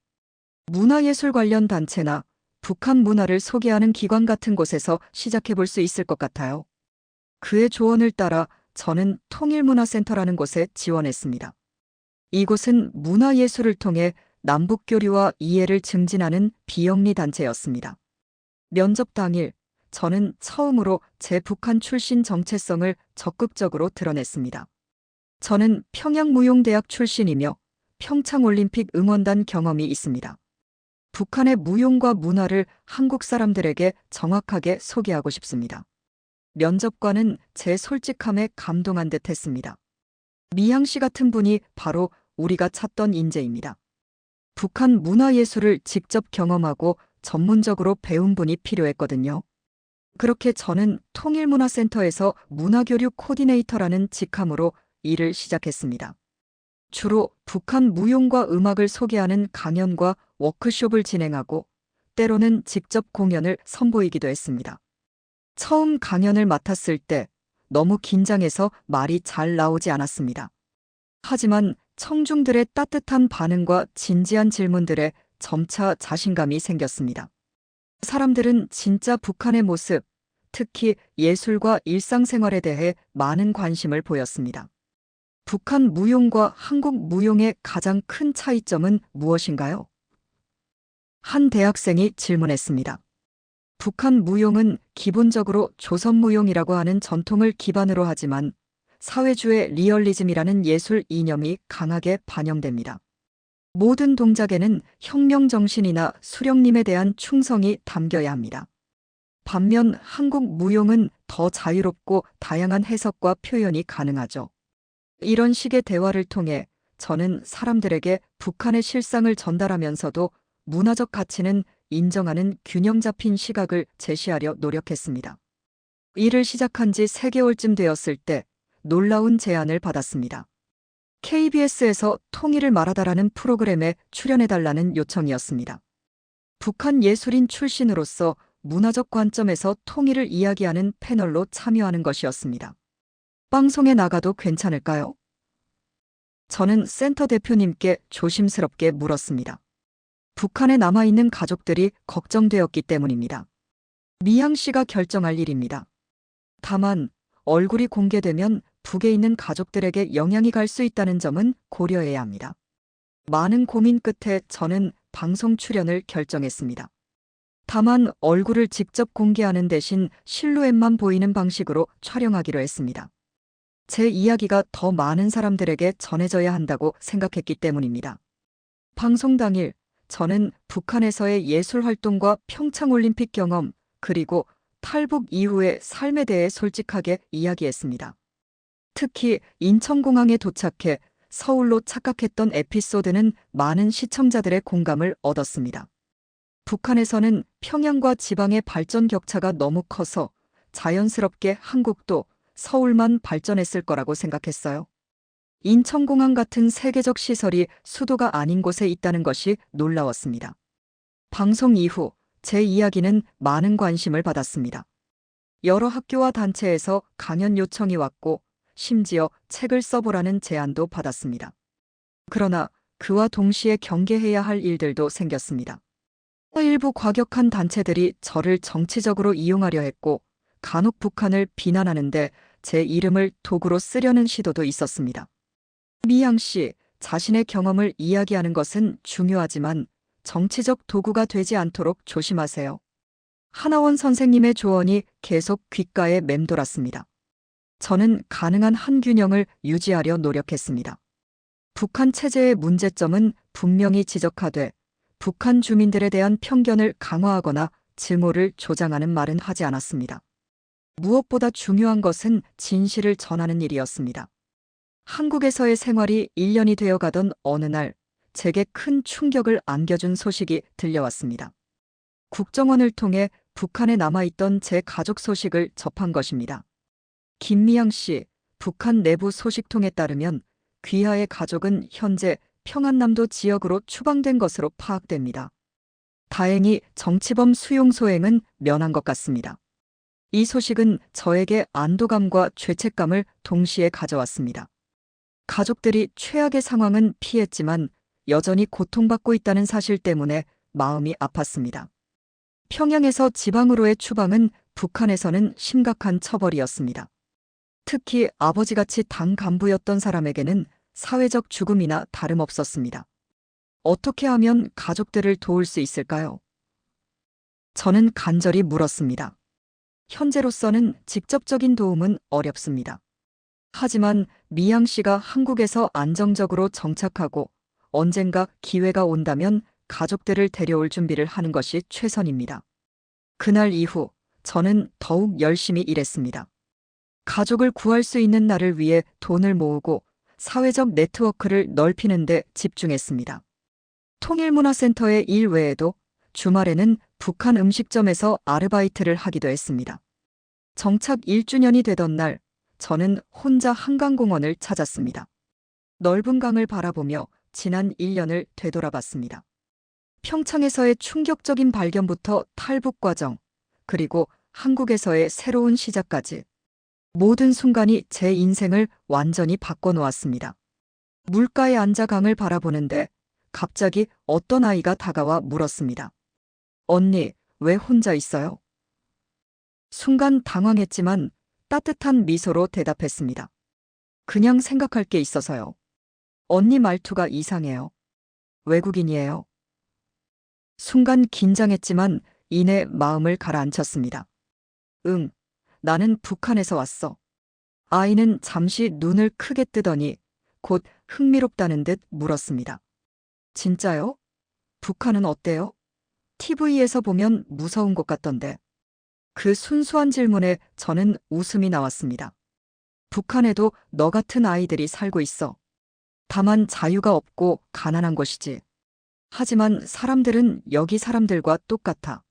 문화예술 관련 단체나 북한 문화를 소개하는 기관 같은 곳에서 시작해 볼 수 있을 것 같아요. 그의 조언을 따라 저는 통일문화센터라는 곳에 지원했습니다. 이곳은 문화예술을 통해 남북교류와 이해를 증진하는 비영리 단체였습니다. 면접 당일, 저는 처음으로 제 북한 출신 정체성을 적극적으로 드러냈습니다. 저는 평양무용대학 출신이며 평창올림픽 응원단 경험이 있습니다. 북한의 무용과 문화를 한국 사람들에게 정확하게 소개하고 싶습니다. 면접관은 제 솔직함에 감동한 듯 했습니다. 미양 씨 같은 분이 바로 우리가 찾던 인재입니다. 북한 문화예술을 직접 경험하고 전문적으로 배운 분이 필요했거든요. 그렇게 저는 통일문화센터에서 문화교류 코디네이터라는 직함으로 일을 시작했습니다. 주로 북한 무용과 음악을 소개하는 강연과 워크숍을 진행하고 때로는 직접 공연을 선보이기도 했습니다. 처음 강연을 맡았을 때 너무 긴장해서 말이 잘 나오지 않았습니다. 하지만 청중들의 따뜻한 반응과 진지한 질문들에 점차 자신감이 생겼습니다. 사람들은 진짜 북한의 모습, 특히 예술과 일상생활에 대해 많은 관심을 보였습니다. 북한 무용과 한국 무용의 가장 큰 차이점은 무엇인가요? 한 대학생이 질문했습니다. 북한 무용은 기본적으로 조선 무용이라고 하는 전통을 기반으로 하지만 사회주의 리얼리즘이라는 예술 이념이 강하게 반영됩니다. 모든 동작에는 혁명 정신이나 수령님에 대한 충성이 담겨야 합니다. 반면 한국 무용은 더 자유롭고 다양한 해석과 표현이 가능하죠. 이런 식의 대화를 통해 저는 사람들에게 북한의 실상을 전달하면서도 문화적 가치는 인정하는 균형 잡힌 시각을 제시하려 노력했습니다. 일을 시작한 지 3개월쯤 되었을 때 놀라운 제안을 받았습니다. KBS에서 통일을 말하다라는 프로그램에 출연해달라는 요청이었습니다. 북한 예술인 출신으로서 문화적 관점에서 통일을 이야기하는 패널로 참여하는 것이었습니다. 방송에 나가도 괜찮을까요? 저는 센터 대표님께 조심스럽게 물었습니다. 북한에 남아있는 가족들이 걱정되었기 때문입니다. 미향 씨가 결정할 일입니다. 다만 얼굴이 공개되면 북에 있는 가족들에게 영향이 갈 수 있다는 점은 고려해야 합니다. 많은 고민 끝에 저는 방송 출연을 결정했습니다. 다만 얼굴을 직접 공개하는 대신 실루엣만 보이는 방식으로 촬영하기로 했습니다. 제 이야기가 더 많은 사람들에게 전해져야 한다고 생각했기 때문입니다. 방송 당일 저는 북한에서의 예술 활동과 평창올림픽 경험 그리고 탈북 이후의 삶에 대해 솔직하게 이야기했습니다. 특히 인천공항에 도착해 서울로 착각했던 에피소드는 많은 시청자들의 공감을 얻었습니다. 북한에서는 평양과 지방의 발전 격차가 너무 커서 자연스럽게 한국도 서울만 발전했을 거라고 생각했어요. 인천공항 같은 세계적 시설이 수도가 아닌 곳에 있다는 것이 놀라웠습니다. 방송 이후 제 이야기는 많은 관심을 받았습니다. 여러 학교와 단체에서 강연 요청이 왔고 심지어 책을 써보라는 제안도 받았습니다. 그러나 그와 동시에 경계해야 할 일들도 생겼습니다. 일부 과격한 단체들이 저를 정치적으로 이용하려 했고 간혹 북한을 비난하는데 제 이름을 도구로 쓰려는 시도도 있었습니다. 미향 씨, 자신의 경험을 이야기하는 것은 중요하지만 정치적 도구가 되지 않도록 조심하세요. 하나원 선생님의 조언이 계속 귓가에 맴돌았습니다. 저는 가능한 한 균형을 유지하려 노력했습니다. 북한 체제의 문제점은 분명히 지적하되 북한 주민들에 대한 편견을 강화하거나 증오를 조장하는 말은 하지 않았습니다. 무엇보다 중요한 것은 진실을 전하는 일이었습니다. 한국에서의 생활이 1년이 되어가던 어느 날 제게 큰 충격을 안겨준 소식이 들려왔습니다. 국정원을 통해 북한에 남아있던 제 가족 소식을 접한 것입니다. 김미향 씨, 북한 내부 소식통에 따르면 귀하의 가족은 현재 평안남도 지역으로 추방된 것으로 파악됩니다. 다행히 정치범 수용 소행은 면한 것 같습니다. 이 소식은 저에게 안도감과 죄책감을 동시에 가져왔습니다. 가족들이 최악의 상황은 피했지만 여전히 고통받고 있다는 사실 때문에 마음이 아팠습니다. 평양에서 지방으로의 추방은 북한에서는 심각한 처벌이었습니다. 특히 아버지같이 당 간부였던 사람에게는 사회적 죽음이나 다름없었습니다. 어떻게 하면 가족들을 도울 수 있을까요? 저는 간절히 물었습니다. 현재로서는 직접적인 도움은 어렵습니다. 하지만 미향 씨가 한국에서 안정적으로 정착하고 언젠가 기회가 온다면 가족들을 데려올 준비를 하는 것이 최선입니다. 그날 이후 저는 더욱 열심히 일했습니다. 가족을 구할 수 있는 날을 위해 돈을 모으고 사회적 네트워크를 넓히는 데 집중했습니다. 통일문화센터의 일 외에도 주말에는 북한 음식점에서 아르바이트를 하기도 했습니다. 정착 1주년이 되던 날, 저는 혼자 한강공원을 찾았습니다. 넓은 강을 바라보며 지난 1년을 되돌아봤습니다. 평창에서의 충격적인 발견부터 탈북 과정, 그리고 한국에서의 새로운 시작까지 모든 순간이 제 인생을 완전히 바꿔놓았습니다. 물가에 앉아 강을 바라보는데 갑자기 어떤 아이가 다가와 물었습니다. 언니, 왜 혼자 있어요? 순간 당황했지만 따뜻한 미소로 대답했습니다. 그냥 생각할 게 있어서요. 언니 말투가 이상해요. 외국인이에요. 순간 긴장했지만 이내 마음을 가라앉혔습니다. 응, 나는 북한에서 왔어. 아이는 잠시 눈을 크게 뜨더니 곧 흥미롭다는 듯 물었습니다. 진짜요? 북한은 어때요? TV에서 보면 무서운 곳 같던데. 그 순수한 질문에 저는 웃음이 나왔습니다. 북한에도 너 같은 아이들이 살고 있어. 다만 자유가 없고 가난한 것이지. 하지만 사람들은 여기 사람들과 똑같아.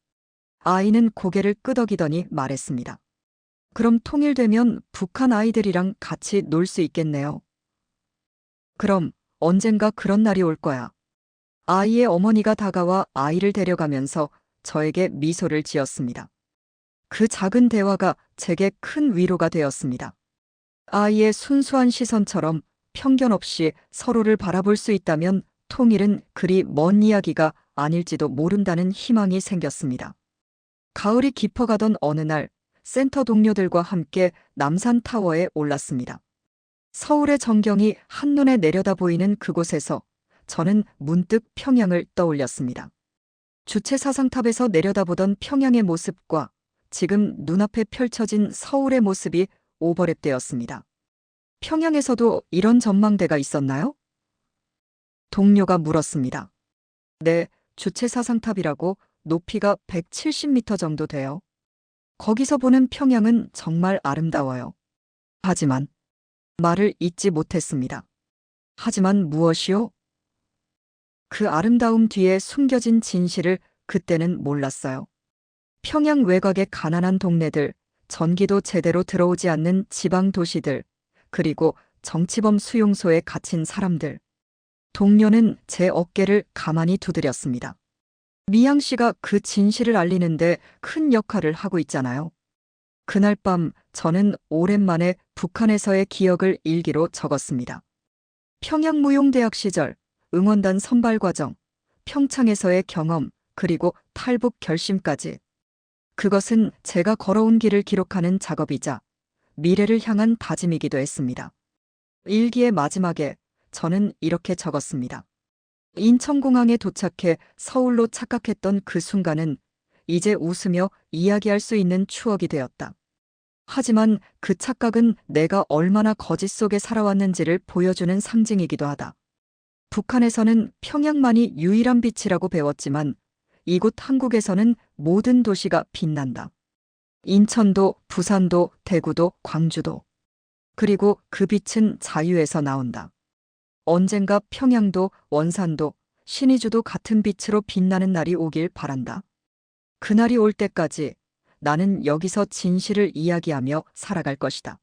아이는 고개를 끄덕이더니 말했습니다. 그럼 통일되면 북한 아이들이랑 같이 놀 수 있겠네요. 그럼 언젠가 그런 날이 올 거야. 아이의 어머니가 다가와 아이를 데려가면서 저에게 미소를 지었습니다. 그 작은 대화가 제게 큰 위로가 되었습니다. 아이의 순수한 시선처럼 편견 없이 서로를 바라볼 수 있다면 통일은 그리 먼 이야기가 아닐지도 모른다는 희망이 생겼습니다. 가을이 깊어가던 어느 날, 센터 동료들과 함께 남산타워에 올랐습니다. 서울의 전경이 한눈에 내려다 보이는 그곳에서 저는 문득 평양을 떠올렸습니다. 주체 사상탑에서 내려다보던 평양의 모습과 지금 눈앞에 펼쳐진 서울의 모습이 오버랩되었습니다. 평양에서도 이런 전망대가 있었나요? 동료가 물었습니다. 네, 주체 사상탑이라고 높이가 170m 정도 돼요. 거기서 보는 평양은 정말 아름다워요. 하지만 말을 잇지 못했습니다. 하지만 무엇이요? 그 아름다움 뒤에 숨겨진 진실을 그때는 몰랐어요. 평양 외곽의 가난한 동네들, 전기도 제대로 들어오지 않는 지방 도시들, 그리고 정치범 수용소에 갇힌 사람들. 동료는 제 어깨를 가만히 두드렸습니다. 미양 씨가 그 진실을 알리는데 큰 역할을 하고 있잖아요. 그날 밤 저는 오랜만에 북한에서의 기억을 일기로 적었습니다. 평양무용대학 시절, 응원단 선발 과정, 평창에서의 경험, 그리고 탈북 결심까지. 그것은 제가 걸어온 길을 기록하는 작업이자 미래를 향한 다짐이기도 했습니다. 일기의 마지막에 저는 이렇게 적었습니다. 인천공항에 도착해 서울로 착각했던 그 순간은 이제 웃으며 이야기할 수 있는 추억이 되었다. 하지만 그 착각은 내가 얼마나 거짓 속에 살아왔는지를 보여주는 상징이기도 하다. 북한에서는 평양만이 유일한 빛이라고 배웠지만 이곳 한국에서는 모든 도시가 빛난다. 인천도, 부산도, 대구도, 광주도. 그리고 그 빛은 자유에서 나온다. 언젠가 평양도, 원산도, 신의주도 같은 빛으로 빛나는 날이 오길 바란다. 그날이 올 때까지 나는 여기서 진실을 이야기하며 살아갈 것이다.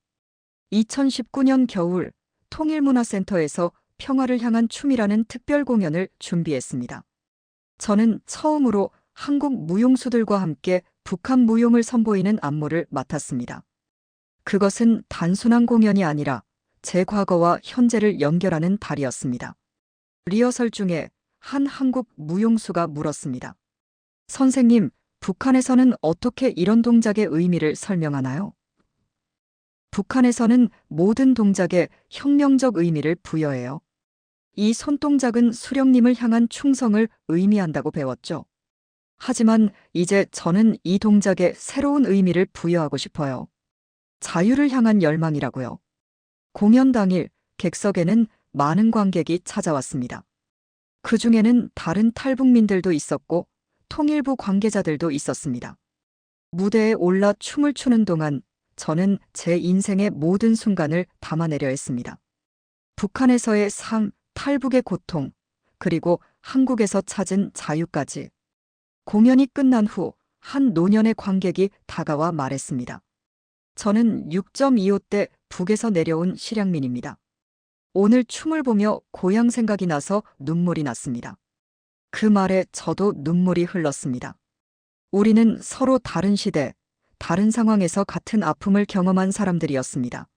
2019년 겨울 통일문화센터에서 평화를 향한 춤이라는 특별 공연을 준비했습니다. 저는 처음으로 한국 무용수들과 함께 북한 무용을 선보이는 안무를 맡았습니다. 그것은 단순한 공연이 아니라 제 과거와 현재를 연결하는 달이었습니다. 리허설 중에 한 한국 무용수가 물었습니다. 선생님, 북한에서는 어떻게 이런 동작의 의미를 설명하나요? 북한에서는 모든 동작에 혁명적 의미를 부여해요. 이 손동작은 수령님을 향한 충성을 의미한다고 배웠죠. 하지만 이제 저는 이 동작에 새로운 의미를 부여하고 싶어요. 자유를 향한 열망이라고요. 공연 당일 객석에는 많은 관객이 찾아왔습니다. 그 중에는 다른 탈북민들도 있었고 통일부 관계자들도 있었습니다. 무대에 올라 춤을 추는 동안 저는 제 인생의 모든 순간을 담아내려 했습니다. 북한에서의 삶, 탈북의 고통, 그리고 한국에서 찾은 자유까지. 공연이 끝난 후 한 노년의 관객이 다가와 말했습니다. 저는 6.25 때 북에서 내려온 실향민입니다. 오늘 춤을 보며 고향 생각이 나서 눈물이 났습니다. 그 말에 저도 눈물이 흘렀습니다. 우리는 서로 다른 시대, 다른 상황에서 같은 아픔을 경험한 사람들이었습니다.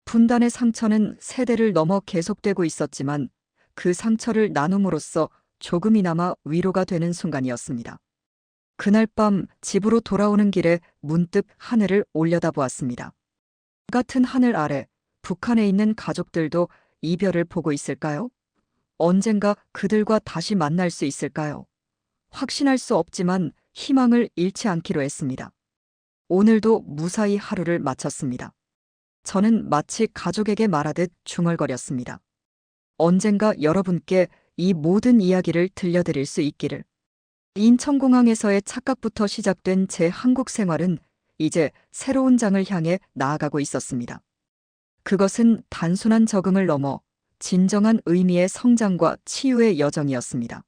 분단의 상처는 세대를 넘어 계속되고 있었지만 그 상처를 나눔으로써 조금이나마 위로가 되는 순간이었습니다. 그날 밤 집으로 돌아오는 길에 문득 하늘을 올려다보았습니다. 같은 하늘 아래 북한에 있는 가족들도 이별을 보고 있을까요? 언젠가 그들과 다시 만날 수 있을까요? 확신할 수 없지만 희망을 잃지 않기로 했습니다. 오늘도 무사히 하루를 마쳤습니다. 저는 마치 가족에게 말하듯 중얼거렸습니다. 언젠가 여러분께 이 모든 이야기를 들려드릴 수 있기를. 인천공항에서의 착각부터 시작된 제 한국 생활은 이제 새로운 장을 향해 나아가고 있었습니다. 그것은 단순한 적응을 넘어 진정한 의미의 성장과 치유의 여정이었습니다.